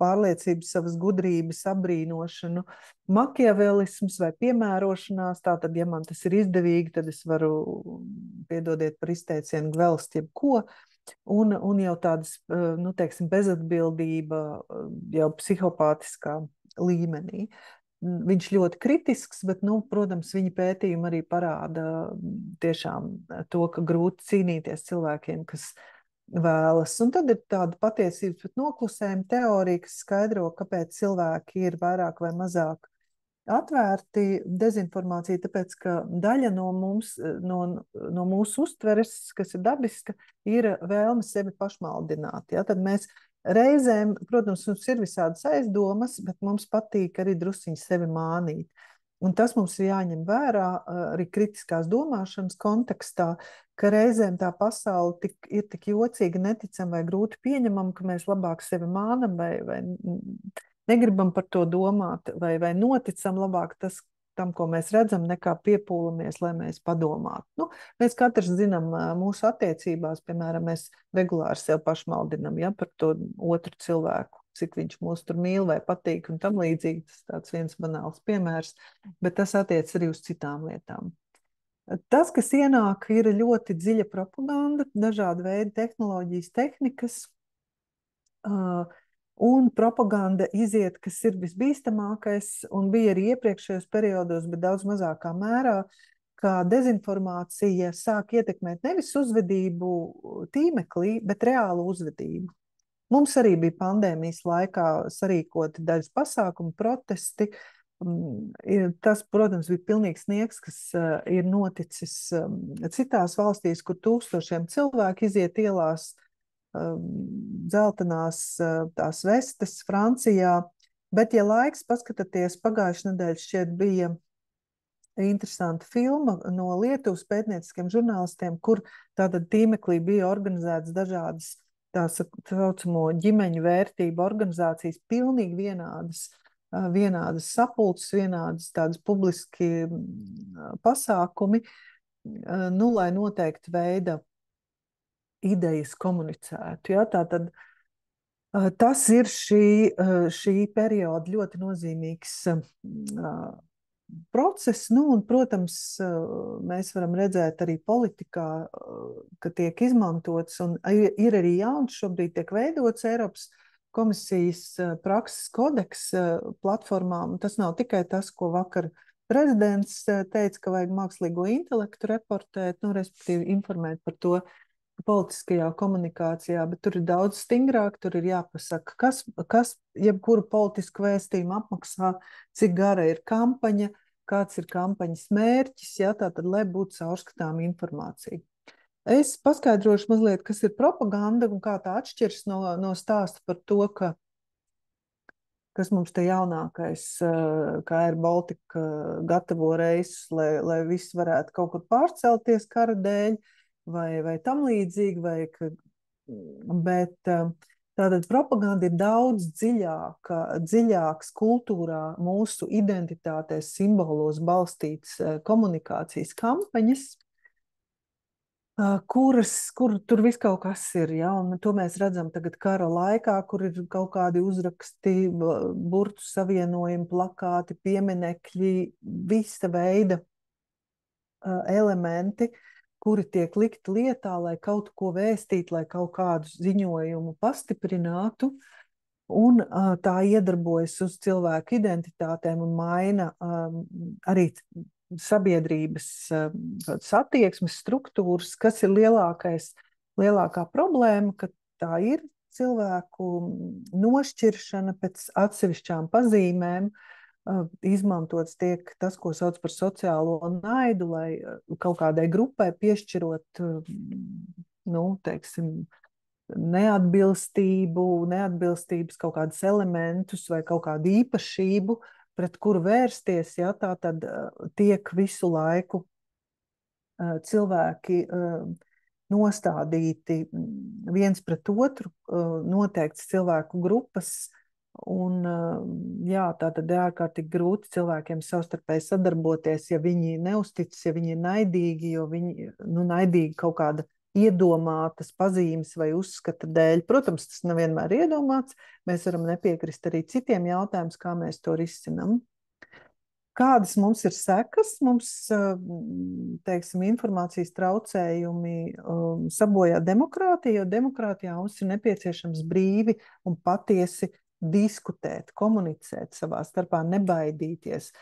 S1: pārliecības, savas gudrības abrīnošanu, makiavelisms vai piemērošanās. Tātad, ja man tas ir izdevīgi, tad es varu, piedodiet par izteicienu, gvelst jebko. Un jau tādas, teiksim, bezatbildība jau psihopātiskā līmenī. Viņš ļoti kritisks, bet, protams, viņa pētījumi arī parāda tiešām to, ka grūti cīnīties cilvēkiem, kas vēlas. Un tad ir tāda patiesības pret noklusējumu teorija, kas skaidro, kāpēc cilvēki ir vairāk vai mazāk atvērti dezinformācija, tāpēc, ka daļa no mūsu uztveres, kas ir dabiska, ir vēlme sevi pašmaldināt. Ja? Tad mēs reizēm, protams, mums ir visādas aizdomas, bet mums patīk arī drusciņi sevi mānīt. Un tas mums ir jāņem vērā arī kritiskās domāšanas kontekstā, ka reizēm tā pasaule ir tik jocīga, neticama vai grūti pieņemama, ka mēs labāk sevi mānam vai negribam par to domāt, vai noticam labāk tam, ko mēs redzam, nekā piepūlamies, lai mēs padomātu. Mēs katrs zinām mūsu attiecībās, piemēram, mēs regulāri sev pašmaldinam, ja, par to otru cilvēku, cik viņš mūs tur mīl vai patīk un tam līdzīgi. Tas tāds viens banāls piemērs, bet tas attiec arī uz citām lietām. Tas, kas ienāk, ir ļoti dziļa propaganda, dažādi veidi tehnoloģijas, tehnikas, Un propaganda iziet, kas ir visbīstamākais, un bija arī iepriekšējos periodos, bet daudz mazākā mērā, kā dezinformācija sāk ietekmēt nevis uzvedību tīmeklī, bet reālu uzvedību. Mums arī bija pandēmijas laikā sarīkoti dažas pasākumu, protesti. Tas, protams, bija pilnīgs sniegs, kas ir noticis citās valstīs, kur tūkstošiem cilvēku iziet ielās, dzeltenās tās vestes Francijā. Bet, ja laiks paskatāties, pagājušajā nedēļā šķiet bija interesanta filma no Lietuvas pētnieciskiem žurnālistiem, kur tātad tīmeklī bija organizētas dažādas tā saucamo ģimeņu vērtību organizācijas, pilnīgi vienādas sapulces, vienādas tādas publiski pasākumi, nu, lai noteikti veida idejas komunicētu. Ja? Tātad tas ir šī perioda ļoti nozīmīgs process, nu, un, protams, mēs varam redzēt arī politikā, ka tiek izmantots, un ir arī jauns, šobrīd tiek veidots Eiropas komisijas prakses kodeks platformām. Tas nav tikai tas, ko vakar prezidents teica, ka vajag mākslīgo intelektu reportēt, nu, respektīvi informēt par to politiskajā komunikācijā, bet tur ir daudz stingrāk, tur ir jāpasaka, kas jebkuru politisku vēstījumu apmaksā, cik gara ir kampaņa, kāds ir kampaņas mērķis, ja, tātad, lai būtu caurskatāma informācija. Es paskaidrošu mazliet, kas ir propaganda un kā tā atšķiras no stāsta par to, kas mums te jaunākais, kā ir Baltika gatavo reisus, lai viss varētu kaut kur pārcelties kara dēļ, vai tam līdzīgi, bet tātad propaganda ir daudz dziļāks kultūrā, mūsu identitātēs, simbolos balstīts komunikācijas kampaņas, kur tur viss kaut kas ir, ja, un to mēs redzam tagad kara laikā, kur ir kaut kādi uzraksti, burtu savienojumi, plakāti, pieminekļi, visa veida elementi, kuri tiek likti lietā, lai kaut ko vēstītu, lai kaut kādu ziņojumu pastiprinātu, un tā iedarbojas uz cilvēku identitātēm un maina arī sabiedrības attieksmes struktūras, kas ir lielākā problēma, ka tā ir cilvēku nošķiršana pēc atsevišķām pazīmēm, izmantots tiek tas, ko sauc par sociālo naidu, lai kaut kādai grupai piešķirot, nu, teiksim, neatbilstības kaut kādus elementus vai kaut kādu īpašību, pret kuru vērsties, ja, tā tad tiek visu laiku cilvēki nostādīti viens pret otru, noteikts cilvēku grupas. Un, jā, tā tad ir ārkārtīgi grūti cilvēkiem savstarpēji sadarboties, ja viņi neusticas, ja viņi ir naidīgi, jo viņi naidīgi kaut kāda iedomātas pazīmes vai uzskata dēļ. Protams, tas nevienmēr ir iedomāts. Mēs varam nepiekrist arī citiem jautājumiem, kā mēs to risinām. Kādas mums ir sekas? Mums, teiksim, informācijas traucējumi sabojā demokrātiju, jo demokrātijā mums ir nepieciešams brīvi un patiesi diskutēt, komunicēt savā starpā, nebaidīties,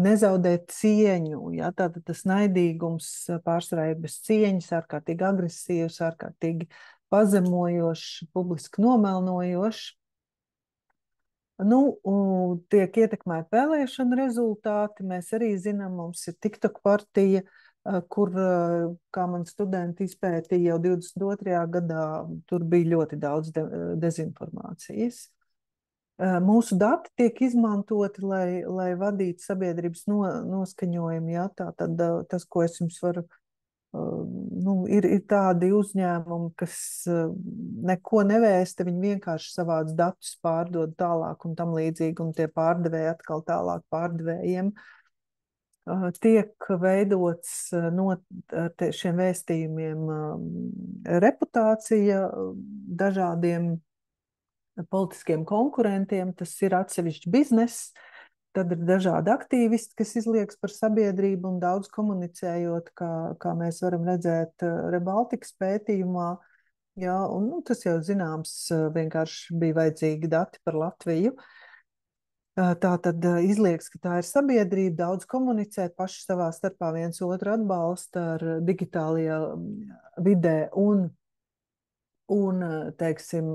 S1: nezaudēt cieņu. Ja? Tātad tas naidīgums pārsvarā ir bez cieņas, ārkārtīgi agresīvs, ārkārtīgi pazemojošs, publiski nomelnojošs. Nu, tiek ietekmēti vēlēšanu rezultāti. Mēs arī zinām, mums ir TikTok partija, kur, kā man studenti izpētīja jau 22. gadā, tur bija ļoti daudz dezinformācijas. Mūsu dati tiek izmantoti, lai vadītu sabiedrības noskaņojumu. Ja? Tātad tas, ko es jums varu, ir tādi uzņēmumi, kas neko nevēsta, viņi vienkārši savādus datus pārdod tālāk un tam līdzīgi, un tie pārdevēji atkal tālāk pārdevējiem. Tiek veidots no šiem vēstījumiem reputācija dažādiem politiskiem konkurentiem, tas ir atsevišķs bizness. Tad ir dažādi aktīvisti, kas izliekas par sabiedrību un daudz komunicējot, kā mēs varam redzēt Rebaltikas pētījumā. Jā, un tas jau zināms, vienkārši bija vajadzīgi dati par Latviju. Tā tad izliekas, ka tā ir sabiedrība, daudz komunicē, paši savā starpā viens otru atbalsta ar digitālajā vidē un teiksim,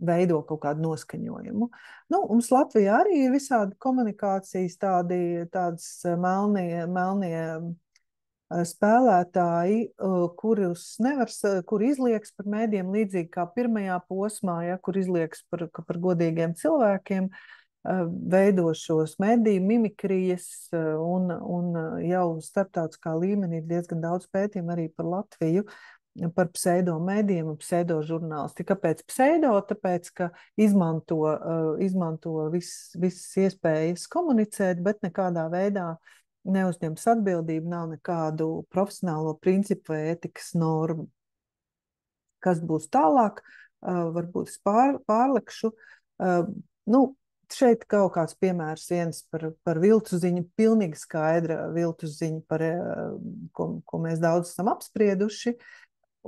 S1: veido kaut kādu noskaņojumu. Nu, mums Latvijā arī ir visādi komunikācijas, tādas melnie spēlētāji, kur izliekas par mēdiem līdzīgi kā pirmajā posmā, ja, kur izliekas par godīgiem cilvēkiem, veido šos mediju mimikrijas, un jau starptautiskā līmenī ir diezgan daudz pētījumu arī par Latviju, par pseidomedijiem un pseidožurnālisti. Kāpēc pseido? Tāpēc, ka izmanto visas iespējas komunicēt, bet nekādā veidā neuzņems atbildību, nav nekādu profesionālo principu vai ētikas normu. Kas būs tālāk? Varbūt es pārlekšu. Nu, šeit kaut kāds piemērs viens par viltu ziņu, pilnīgi skaidra viltu ziņa, ko mēs daudz esam apsprieduši,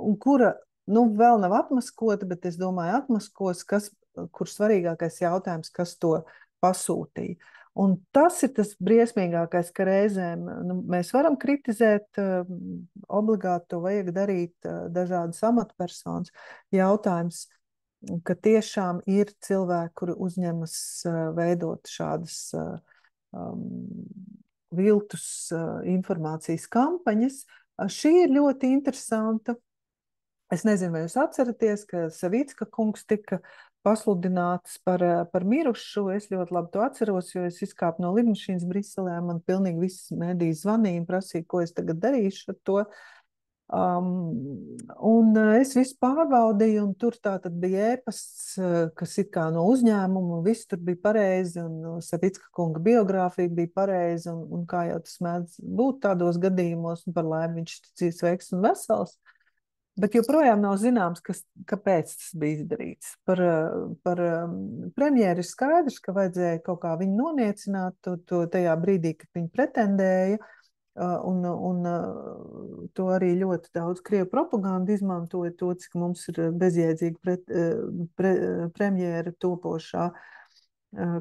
S1: un kura vēl nav atmaskota, bet es domāju atmaskos, kur svarīgākais jautājums, kas to pasūtīja. Un tas ir tas briesmīgākais, ka reizēm mēs varam kritizēt, obligāti to vajag darīt dažādas amatpersonas. Jautājums, ka tiešām ir cilvēki, kuri uzņemas veidot šādas viltus informācijas kampaņas. Šī ir ļoti interesanta. Es nezinu, vai jūs atceraties, ka Savicka kungs tika pasludināts par mirušu. Es ļoti labi to atceros, jo es izkāpu no lidmašīnas Briselē. Man pilnīgi viss mediji zvanīja un prasīja, ko es tagad darīšu ar to. Un es visu pārbaudīju, un tur tā tad bija ēpasts, kas it kā no uzņēmuma, un viss tur bija pareizi, un Savicka kunga biogrāfija bija pareizi, un kā jau tas mēdz būt tādos gadījumos, un par laimi viņš ir dzīves veiks un vesels. Bet joprojām nav zināms, kāpēc tas bija izdarīts. Par premjeru ir skaidrs, ka vajadzēja kaut kā viņu noniecināt to tajā brīdī, kad viņi pretendēja, un to arī ļoti daudz krievu propaganda izmantoja to, cik mums ir bezjēdzīga premjera topošā,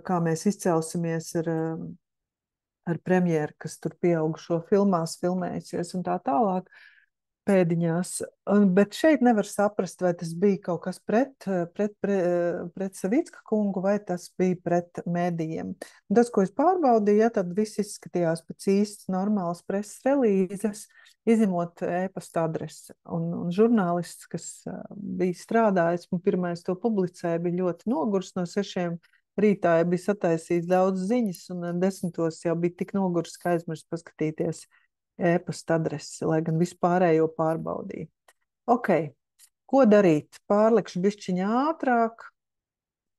S1: kā mēs izcelsimies ar premjeru, kas tur pieaugušo filmās filmējusies un tā tālāk. Pēdiņās. Bet šeit nevar saprast, vai tas bija kaut kas pret Savicka kungu, vai tas bija pret medijiem. Tas, ko es pārbaudīju, ja, tad viss izskatījās pēc īstas normālas preses relīzes, izņemot e-pasta adresi. Un žurnālists, kas bija strādājis un pirmais to publicēja, bija ļoti nogurs no 6 rītā, ja bija sataisījis daudz ziņas, un 10 jau bija tik nogurs, ka aizmirst paskatīties e-pasta adresi, lai gan vispārējo pārbaudīja. Ok, ko darīt? Pārlikšu bišķiņā ātrāk.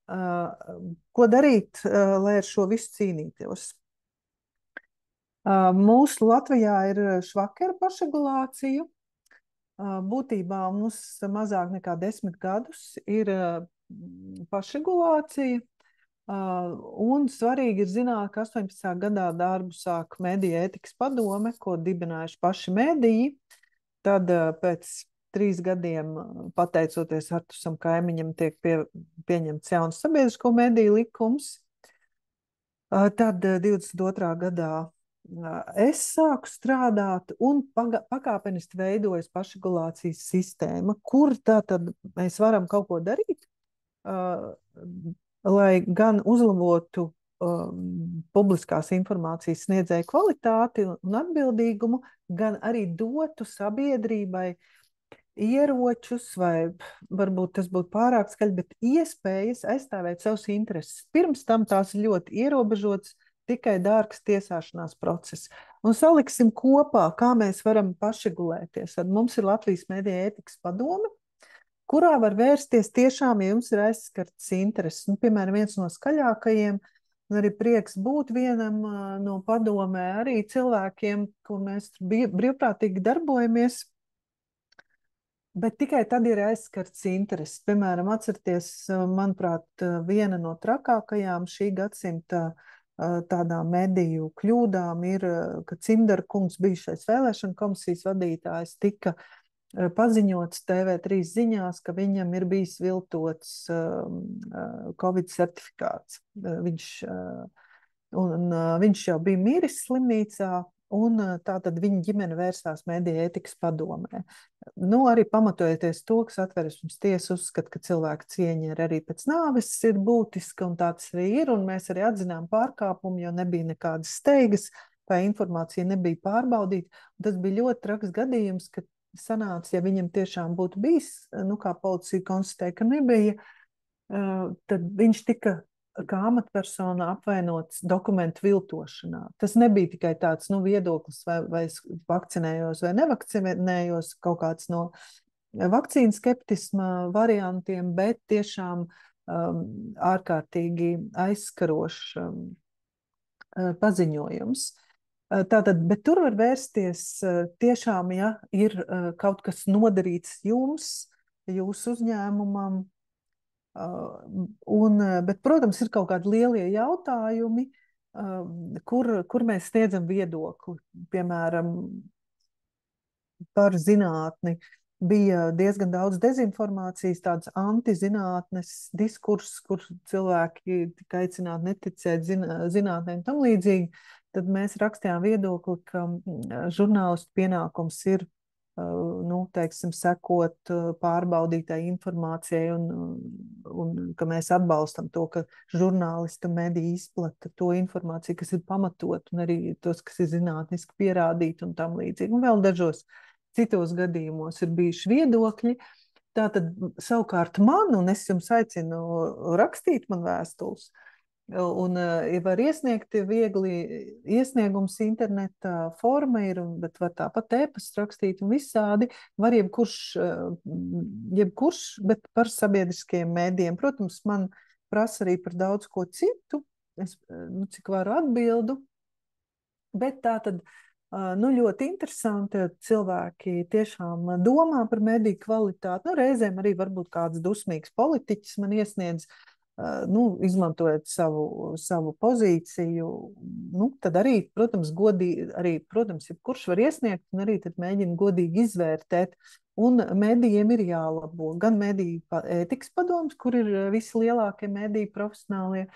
S1: Ko darīt, lai ar šo visu cīnītos? Mūsu Latvijā ir švakera pašregulācija. Būtībā mums mazāk nekā 10 gadus ir pašregulācija. Un svarīgi ir zināt, ka 18. gadā darbu sāk Mediju ētikas padome, ko dibinājuši paši mediji. Tad pēc 3 gadiem, pateicoties Artusam Kaimiņam, tiek pieņemts jauns sabiedrisko mediju likums. Tad 22. gadā es sāku strādāt un pakāpeniski veidojas pašregulācijas sistēma, kur tātad mēs varam kaut ko darīt, lai gan uzlabotu publiskās informācijas sniedzēju kvalitāti un atbildīgumu, gan arī dotu sabiedrībai ieročus, vai varbūt tas būtu pārāk skaļi, bet iespējas aizstāvēt savus intereses. Pirms tam tās ir ļoti ierobežotas, tikai dārgs tiesāšanās process. Un saliksim kopā, kā mēs varam pašregulēties. Tad mums ir Latvijas Mediju ētikas padome, kurā var vērsties tiešām, ja jums ir aizskartas intereses. Piemēram, viens no skaļākajiem, un arī prieks būt vienam no padomē, arī cilvēkiem, kur mēs brīvprātīgi darbojamies, bet tikai tad ir aizskarts intereses. Piemēram, atcerieties, manuprāt, viena no trakākajām šī gadsimta tādām mediju kļūdām ir, ka Cimdara kungs, bijušais vēlēšana komisijas vadītājs, tika paziņots TV3 ziņās, ka viņam ir bijis viltots Covid certifikāts. Viņš jau bija miris slimnīcā, un tātad viņa ģimene vērsās mediju ētikas padomē. Nu, arī pamatojoties to, ka Satversmes tiesa uzskata, ka cilvēka cieņa arī pēc nāves ir būtiska, un tā tas arī ir, un mēs arī atzinām pārkāpumu, jo nebija nekādas steigas, tā informācija nebija pārbaudīta. Tas bija ļoti traks gadījums, ka sanāca, ja viņam tiešām būtu bijis, nu, kā policija konstatēja, ka nebija, tad viņš tika kā amatpersona apvainots dokumentu viltošanā. Tas nebija tikai tāds, nu, viedoklis, vai es vakcinējos vai nevakcinējos, kaut kāds no vakcīnu skeptisma variantiem, bet tiešām ārkārtīgi aizskarošs paziņojums. Tātad, bet tur var vērsties tiešām, ja ir kaut kas nodarīts jums, jūsu uzņēmumam, bet, protams, ir kaut kādi lielie jautājumi, kur mēs sniedzam viedokli, piemēram, par zinātni. Bija diezgan daudz dezinformācijas, tādas antizinātnes diskurss, kur cilvēki tika aicināti neticēt zinātnē un tam līdzīgi. Tad mēs rakstījām viedokli, ka žurnālistu pienākums ir, nu, teiksim, sekot pārbaudītai informācijai un ka mēs atbalstam to, ka žurnālisti un mediji izplata to informāciju, kas ir pamatot, un arī tos, kas ir zinātniski pierādīti un tam līdzīgi. Un vēl dažos citos gadījumos ir bijuši viedokļi. Tātad savukārt man, un es jums aicinu rakstīt man vēstules, un ja var iesniegt viegli iesniegums internetā, forma ir, bet var tāpat e-pastu rakstīt un visādi, var jebkurš, bet par sabiedriskajiem mēdījiem. Protams, man prasa arī par daudz ko citu, es, nu, cik varu atbildu, bet tā tad, nu, ļoti interesanti, cilvēki tiešām domā par mediju kvalitāti, nu, reizēm arī varbūt kāds dusmīgs politiķis man iesniedz, nu, izmantojot savu pozīciju, nu, tad arī, protams, jebkurš var iesniegt un arī tad mēģina godīgi izvērtēt. Un medijiem ir jālabo. Gan mediju ētikas padoms, kur ir visi lielākie mediju profesionālie,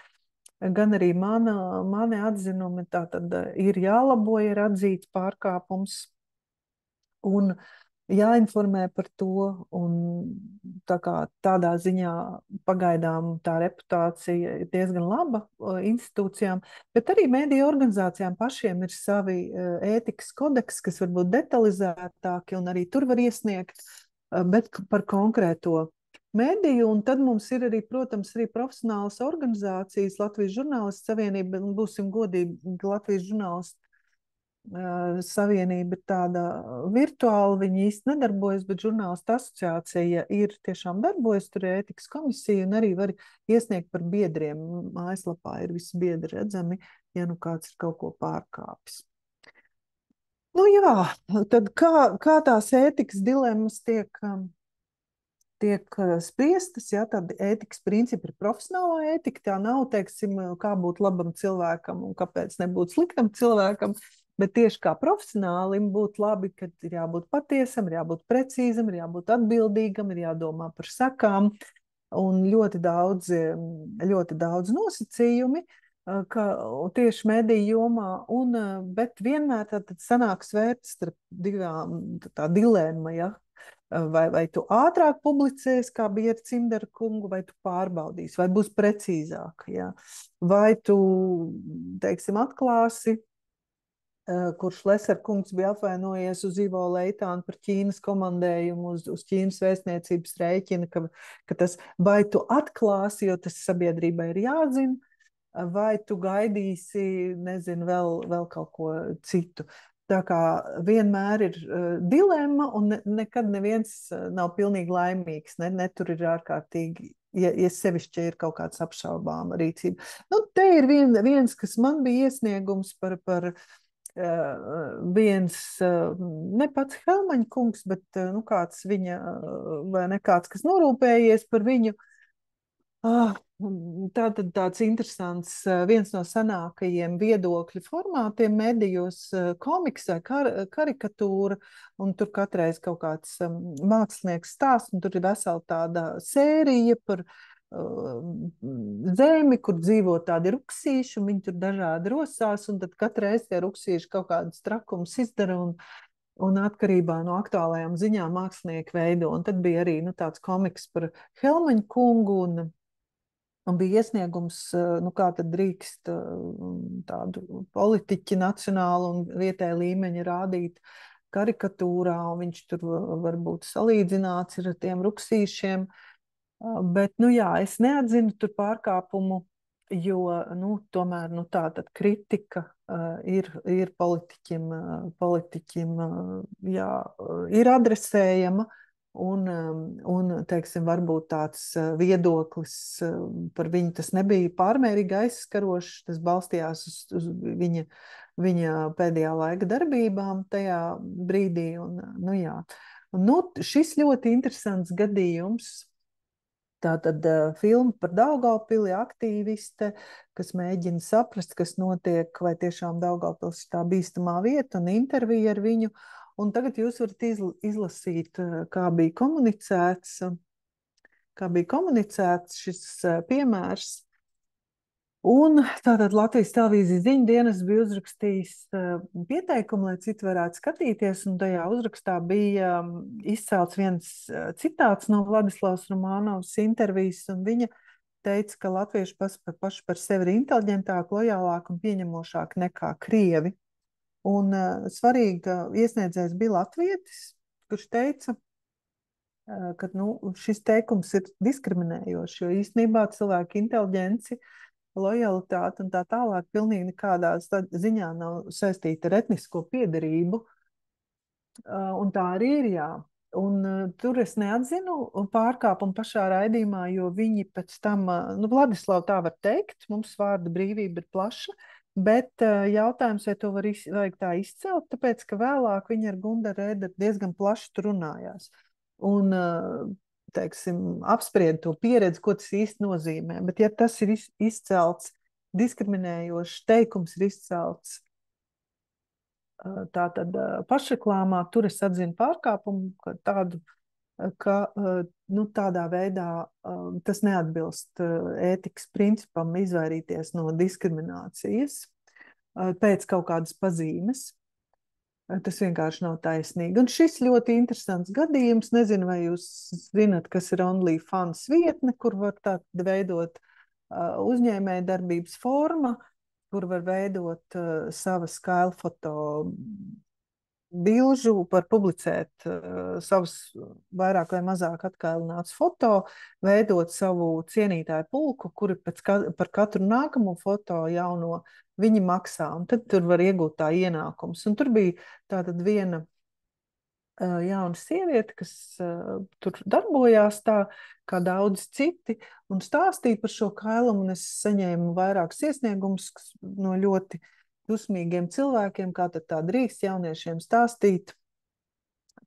S1: gan arī mani atzinumi, tātad ir jālabo, ir atzīts pārkāpums un jāinformē par to, un tā kā tādā ziņā pagaidām tā reputācija ir diezgan laba institūcijām, bet arī mediju organizācijām pašiem ir savi ētikas kodeks, kas varbūt detalizētāki, un arī tur var iesniegt, bet par konkrēto mediju, un tad mums ir arī, protams, arī profesionālas organizācijas, Latvijas žurnālistu savienība, un būsim godīgi, Latvijas žurnālistu savienība ir tāda virtuāla, viņi īsti nedarbojas, bet žurnālistu asociācija ir tiešām darbojas, tur ir ētikas komisija, un arī var iesniegt par biedriem. Mājaslapā ir visi biedri redzami, ja nu kāds ir kaut ko pārkāpis. Nu jā, tad kā tās ētikas dilemmas tiek spriestas, ja, tad ētikas principi ir profesionālā ētika, tā nav, teiksim, kā būt labam cilvēkam un kāpēc nebūt sliktam cilvēkam, bet tieši kā profesionālim būtu labi, ka ir jābūt patiesam, ir jābūt precīzam, ir jābūt atbildīgam, ir jādomā par sekām, un ļoti daudz nosacījumi, ka tieši mediju jomā, bet vienmēr tad sanāk svērts starp divām, tā dilemma, ja, vai tu ātrāk publicēsi, kā bija ar Cimderu kungu, vai tu pārbaudīsi, vai būs precīzāk, ja? Vai tu, teiksim, atklāsi, kurš Leser kungs bija apvainojies uz Ivo Leitānu par Ķīnas komandējumu uz Ķīnas vēstniecības rēķina, ka tas, vai tu atklāsi, jo tas sabiedrībai ir jāzina, vai tu gaidīsi, nezinu, vēl kaut ko citu. Tā kā vienmēr ir dilemma, un nekad neviens nav pilnīgi laimīgs, ne tur ir ārkārtīgi, ja sevišķi ir kaut kāds apšaubāma rīcība. Nu, te ir viens, kas man bija iesniegums par viens, ne pats Helmaņa kungs, bet nu, kāds viņa, vai ne kāds, kas norūpējies par viņu, Tātad tāds interesants, viens no senākajiem viedokļu formātiem medijos, komiks vai karikatūra, un tur katreiz kaut kāds mākslinieks stāsts, un tur ir vesela tāda sērija par zemi, kur dzīvo tādi ruksīši, un viņi tur dažādi rosās, un tad katreiz tie ruksīši kaut kādas trakumus izdara, un atkarībā no aktuālajām ziņām mākslinieki veido. Un tad bija arī tāds komiks par Helmaņu kungu, un bija iesniegums, nu kā tad drīkst tādu politiķi nacionālu un vietēju līmeņa rādīt karikatūrā, un viņš tur varbūt salīdzināts ir ar tiem ruksīšiem. Bet, nu jā, es neatzinu tur pārkāpumu, jo, nu, tomēr, nu tā tad kritika ir politiķim, jā, ir adresējama. Un teiksim, varbūt tāds viedoklis par viņu tas nebija pārmērīgi aizskarošs, tas balstījās uz viņa pēdējā laika darbībām tajā brīdī. Nu, jā. Nu, šis ļoti interesants gadījums. Tātad filma par Daugavpili, aktīviste, kas mēģina saprast, kas notiek, vai tiešām Daugavpils ir tā bīstamā vieta, un intervija ar viņu. Un tagad jūs varat izlasīt, kā bija komunicēts šis piemērs. Un tātad Latvijas televīzijas ziņu dienas bija uzrakstījis pieteikumu, lai citi varētu skatīties, un tajā uzrakstā bija izcelts viens citāts no Vladislavas Romānovas intervijas, un viņa teica, ka latvieši paši par sevi ir inteliģentāki, lojālāki un pieņemošāki nekā krievi. Un svarīgi, ka iesniedzējs bija latvietis, kurš teica, ka šis teikums ir diskriminējošs, jo īstenībā cilvēku inteliģenci, lojalitāte un tā tālāk pilnīgi nekādā ziņā nav saistīta ar etnisko piederību. Un tā arī ir, jā. Un tur es neatzinu pārkāpumu pašā raidījumā, jo viņi pēc tam, Vladislav tā var teikt, mums vārda brīvība ir plaša, bet jautājums, vai to vajag tā izcelt, tāpēc, ka vēlāk viņi ar Gundaru Rēderu diezgan plaši tur runājās. Un teiksim, apspried to pieredzi, ko tas īsti nozīmē. Bet ja tas ir izcelts, diskriminējošs teikums ir izcelts tātad pašreklāmā, tur es atzinu pārkāpumu, tādu, ka tādā veidā tas neatbilst ētikas principam izvairīties no diskriminācijas pēc kaut kādas pazīmes. Tas vienkārši nav taisnīgi. Un šis ļoti interesants gadījums, nezinu, vai jūs zinat, kas ir OnlyFans vietne, kur var tātad veidot uzņēmēja darbības forma, kur var veidot savas kailfoto bilžu, var publicēt savus vairāk vai mazāk atkailinātus foto, veidot savu cienītāju pulku, kuri par katru nākamo foto jauno viņi maksā, un tad tur var iegūt tā ienākums. Un tur bija tātad viena jauna sieviete, kas tur darbojās tā, kā daudz citi, un stāstīja par šo kailumu, un es saņēmu vairākus iesniegumus no ļoti dusmīgiem cilvēkiem, kā tad tā drīkst jauniešiem stāstīt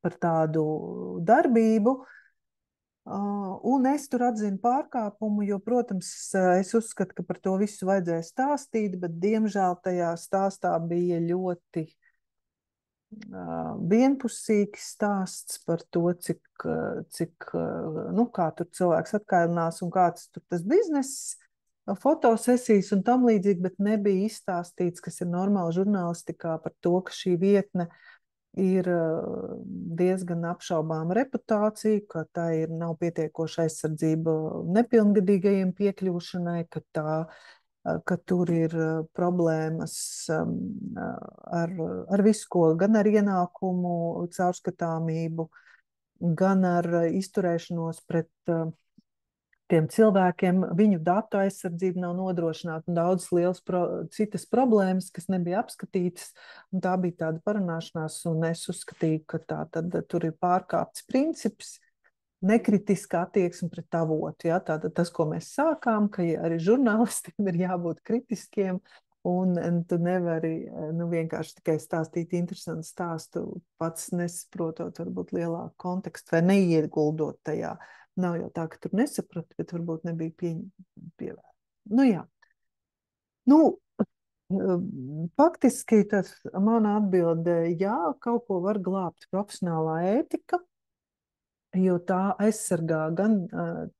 S1: par tādu darbību. Un es tur atzinu pārkāpumu, jo, protams, es uzskatu, ka par to visu vajadzēja stāstīt, bet, diemžēl, tajā stāstā bija ļoti vienpusīgs stāsts par to, cik kā tur cilvēks atkailinās un kāds tur tas bizness, fotosesijas un tam līdzīgi, bet nebija izstāstīts, kas ir normāli žurnālistikā par to, ka šī vietne ir diezgan apšaubāma reputācija, ka tā nav pietiekoša aizsardzība nepilngadīgajiem piekļūšanai, ka tur ir problēmas ar visu, ko gan ar ienākumu caurskatāmību, gan ar izturēšanos pret tiem cilvēkiem, viņu datu aizsardzība nav nodrošināta un daudzas lielas citas problēmas, kas nebija apskatītas, un tā bija tāda parunāšanās, un es uzskatīju, ka tur ir pārkāpts princips, nekritiska attieksme pret avotu. Ja? Tātad tas, ko mēs sākām, ka arī žurnālistiem ir jābūt kritiskiem, un tu nevari vienkārši tikai stāstīt interesantu stāstu, pats nesaprotot varbūt lielāku kontekstu vai neieguldot tajā. Nav jau tā, ka tur nesapratu, bet varbūt nebija pievērsta. Nu jā. Nu, faktiski tas mana atbilde, jā, kaut ko var glābt profesionālā ētika, jo tā aizsargā gan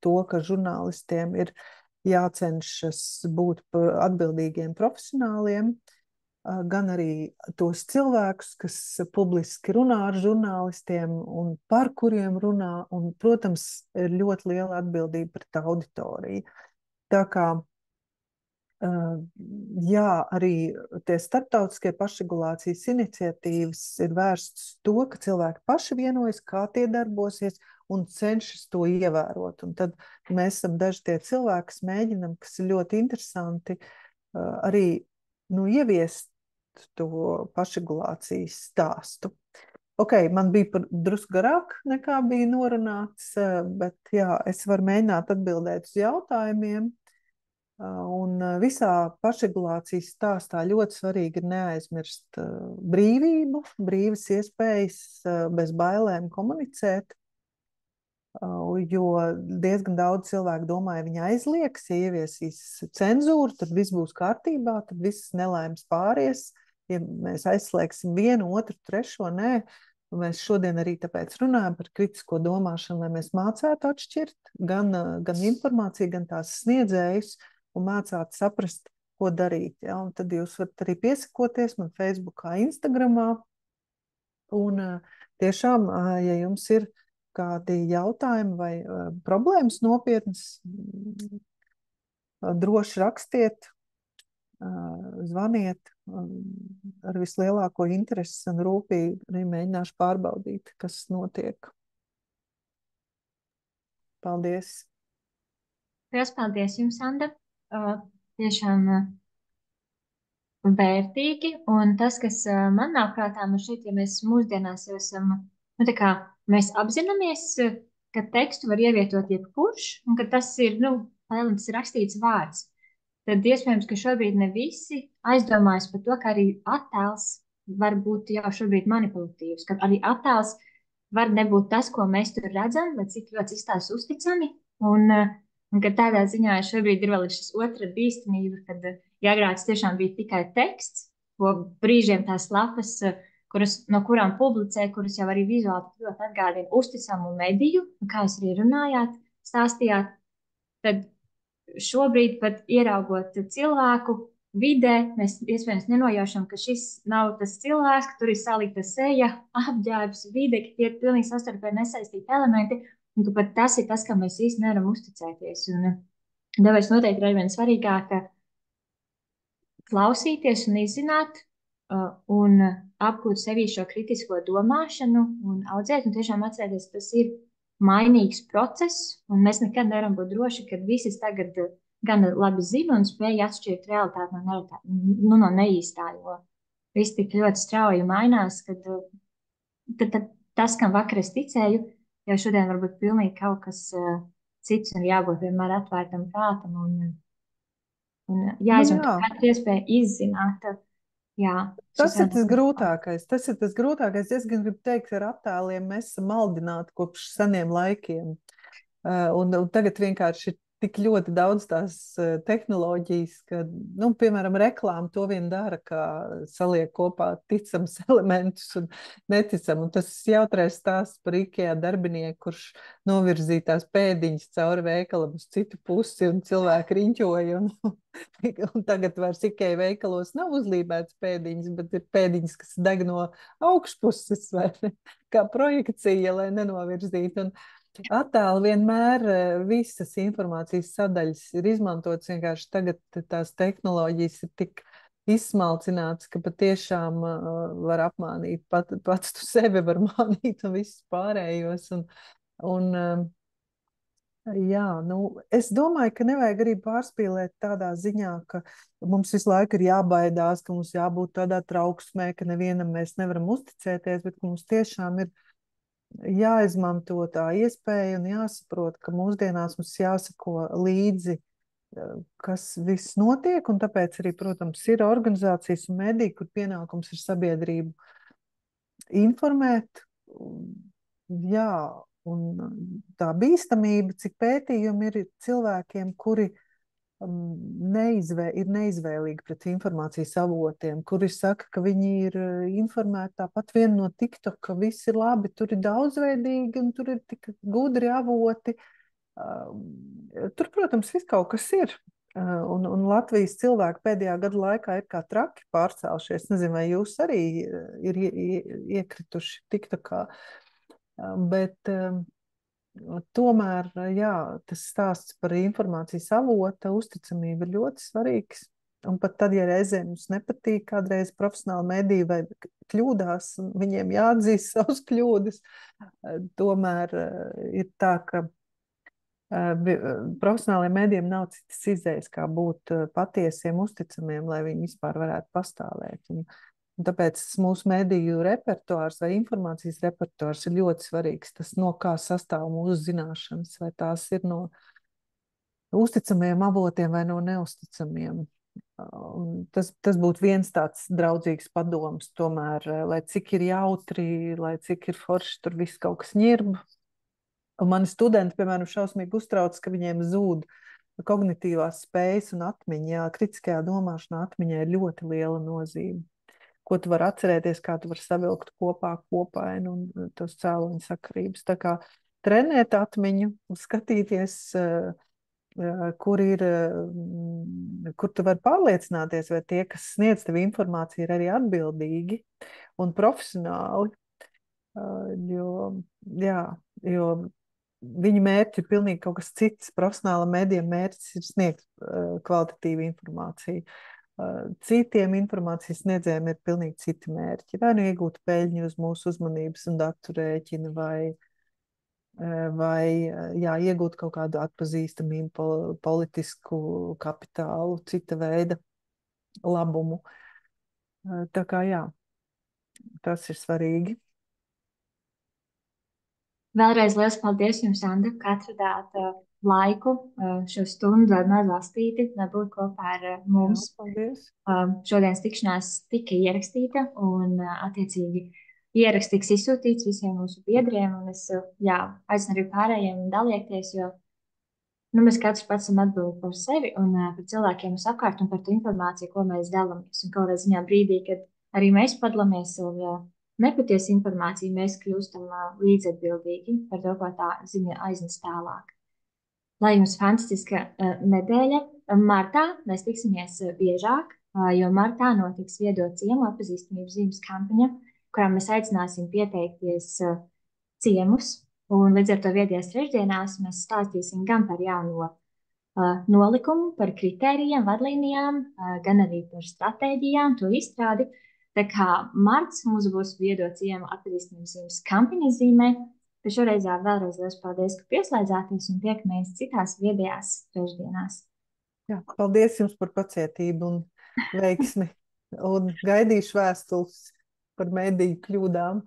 S1: to, ka žurnālistiem ir jācenšas būt atbildīgiem profesionāliem, gan arī tos cilvēkus, kas publiski runā ar žurnālistiem un par kuriem runā, un, protams, ir ļoti liela atbildība pret auditoriju. Tā kā jā, arī tie starptautiskie pašregulācijas iniciatīvas ir vērstas to, ka cilvēki paši vienojas, kā tie darbosies un cenšas to ievērot. Un tad mēs esam daži tie cilvēki, kas mēģinam, kas ir ļoti interesanti, arī ieviest to pašregulācijas stāstu. Ok, man bija drusku garāk nekā bija norunāts, bet jā, es varu mēģināt atbildēt uz jautājumiem. Un visā pašregulācijas stāstā ļoti svarīgi ir neaizmirst brīvību, brīvas iespējas bez bailēm komunicēt, jo diezgan daudz cilvēku domā, ja viņi aizliegs, ja ieviesīs cenzūru, tad viss būs kārtībā, tad viss nelaimes pāries. Ja mēs aizslēgsim vienu, otru, trešo, nē. Mēs šodien arī tāpēc runājam par kritisko domāšanu, lai mēs mācētu atšķirt gan informāciju, gan tās sniedzējus, un mācāt saprast, ko darīt. Ja? Un tad jūs varat arī piesakoties man Facebookā, Instagramā. Un tiešām, ja jums ir kādi jautājumi vai problēmas nopietnas, droši rakstiet, zvaniet, ar vislielāko interesi un rūpīgi arī mēģināšu pārbaudīt, kas notiek. Paldies!
S2: Liels paldies jums, Anda! Tiešām vērtīgi, un tas, kas man nāk prātā, šeit, ja mēs mūsdienās jau esam, mēs apzināmies, ka tekstu var ievietot jebkurš, un ka tas ir, tas rakstīts vārds, tad iespējams, ka šobrīd ne visi aizdomājas par to, ka arī attēls var būt jau šobrīd manipulatīvs, ka arī attēls var nebūt tas, ko mēs tur redzam, bet cik ļoti izstāsta uzticami, un ka tādā ziņā šobrīd ir vēl šis otra bīstamība, kad agrāk tiešām bija tikai teksts, ko brīžiem tās lapas, no kurām publicē, kuras jau arī vizuāli ļoti atgādina uzticamu mediju, un kā jūs arī runājāt, stāstījāt, tad šobrīd pat ieraugot cilvēku vidē, mēs iespējams nenojaušam, ka šis nav tas cilvēks, ka tur ir salikta seja, apģērbs, vide, ka tie ir pilnīgi sastarpēji nesaistīti elementi, un ka pat tas ir tas, kam mēs īsti nevaram uzticēties. Un tāpēc noteikti ir arvien svarīgāk klausīties un izzināt un apgūt sevī šo kritisko domāšanu un audzēt, un tiešām atcerēties, ka tas ir mainīgs process, un mēs nekad nevaram būt droši, ka visi tagad gan labi zina un spēja atšķirt realitāti no neīstā, jo viss tik ļoti strauji mainās, kad tas, kam vakar es ticēju, jau šodien varbūt pilnīgi kaut kas cits, un jābūt vienmēr atvērtam prātam un jāizmanto katru iespēju izzināt. Jā,
S1: tas ir tas grūtākais. Tas ir tas grūtākais. Es gan gribu teikt, ar attēliem mēs esam maldināti kopš seniem laikiem. Un tagad vienkārši ir tik ļoti daudz tās tehnoloģijas, ka, piemēram, reklāma to vien dara, kā saliek kopā ticams elementus un neticam. Un tas jautrais stāsts par IKEA darbinieku, kurš novirzīja tās pēdiņas cauri veikalam uz citu pusi, un cilvēki riņķoja. Un tagad vairs IKEA veikalos nav uzlībēts pēdiņas, bet ir pēdiņas, kas deg no augšpuses, vai ne? Kā projekcija, lai nenovirzītu. Un attēli vienmēr visas informācijas sadaļas ir izmantotas, vienkārši tagad tās tehnoloģijas ir tik izsmalcinātas, ka patiešām var apmānīt, pats tu sevi var mānīt un visus pārējos. Jā, es domāju, ka nevajag arī pārspīlēt tādā ziņā, ka mums visu laiku ir jābaidās, ka mums jābūt tādā trauksmē, ka nevienam mēs nevaram uzticēties, bet ka mums tiešām ir jāizmanto tā iespēja un jāsaprot, ka mūsdienās mums jāsako līdzi, kas viss notiek, un tāpēc arī, protams, ir organizācijas un mediji, kur pienākums ir sabiedrību informēt. Jā, tā bīstamība, cik pētījumi ir cilvēkiem, kuri ir neizvēlīgi pret informācijas avotiem, kuri saka, ka viņi ir informēti tāpat vien no TikTok, ka viss ir labi, tur ir daudzveidīgi un tur ir tik gudri avoti. Tur, protams, viss kaut kas ir. Un Latvijas cilvēki pēdējā gada laikā ir kā traki pārcēlušies. Nezinu, vai jūs arī ir iekrituši TikTokā. Bet tomēr, jā, tas stāsts par informācijas avota uzticamību ir ļoti svarīgs. Un pat tad, ja reizēm mums nepatīk kādreiz profesionāli mediji vai kļūdās, viņiem jāatzīst savas kļūdas, tomēr ir tā, ka profesionāliem medijiem nav citas izējas, kā būt patiesiem, uzticamiem, lai viņi vispār varētu pastāvēt. Un tāpēc mūsu mediju repertuārs vai informācijas repertuārs ir ļoti svarīgs. Tas, no kā sastāv mūsu zināšanas, vai tās ir no uzticamiem avotiem vai no neusticamiem. Tas būtu viens tāds draudzīgs padoms, tomēr, lai cik ir jautri, lai cik ir forši, tur viss kaut kas ņirb. Un mani studenti, piemēram, šausmīgi uztrauc, ka viņiem zūd kognitīvās spējas un atmiņa. Jā, kritiskajā domāšanā atmiņai ir ļoti liela nozīme. Ko tu vari atcerēties, kā tu vari savilkt kopā kopainu un tos cēloņu sakarības. Tā kā trenēt atmiņu, skatīties, kur tu vari pārliecināties, vai tie, kas sniedz tev informāciju, ir arī atbildīgi un profesionāli. Jo viņu mērķi ir pilnīgi kaut kas cits. Profesionāla medija mērķis ir sniegt kvalitatīvu informāciju. Citiem informācijas sniedzējiem ir pilnīgi citi mērķi. Vai nu iegūt peļņu uz mūsu uzmanības un datu rēķina, vai iegūt kaut kādu atpazīstamību, politisku kapitālu, cita veida labumu. Tā kā jā, tas ir svarīgi.
S2: Vēlreiz liels paldies jums, Anda, ka atradāt laiku šo stundu ar mazo spīti, lai būtu kopā ar mums.
S1: Jā, paldies.
S2: Šodienas tikšanās tika ierakstīta un attiecīgi ieraksts tiks izsūtīts visiem mūsu biedriem. Un es aicinu arī pārējiem dalīties, jo mēs katrs pats esam atbildīgi par sevi un par cilvēkiem uz apkārt un par to informāciju, ko mēs dalāmies. Un kādā ziņā brīdī, kad arī mēs padalāmies ar nepatiesu informāciju, mēs kļūstam līdzatbildīgi par to, ko tā ziņa aiznes tālāk. Lai jums fantastiska nedēļa. Martā mēs tiksimies biežāk, jo martā notiks viedo ciemu atpazīstamības zīmes kampaņa, kurā mēs aicināsim pieteikties ciemus. Un līdz ar to viedajās trešdienās mēs stāstīsim gan par jauno nolikumu, par kritērijiem, vadlīnijām, gan arī par stratēģijām, to izstrādi. Tā kā marts mums būs viedo ciemu atpazīstamības zīmes kampaņas zīmē. Bet šoreiz vēlreiz liels paldies, ka pieslēdzāties un tiekamies citās viedajās trešdienās.
S1: Jā, paldies jums par pacietību un veiksmi. Un gaidīšu vēstules par mediju kļūdām.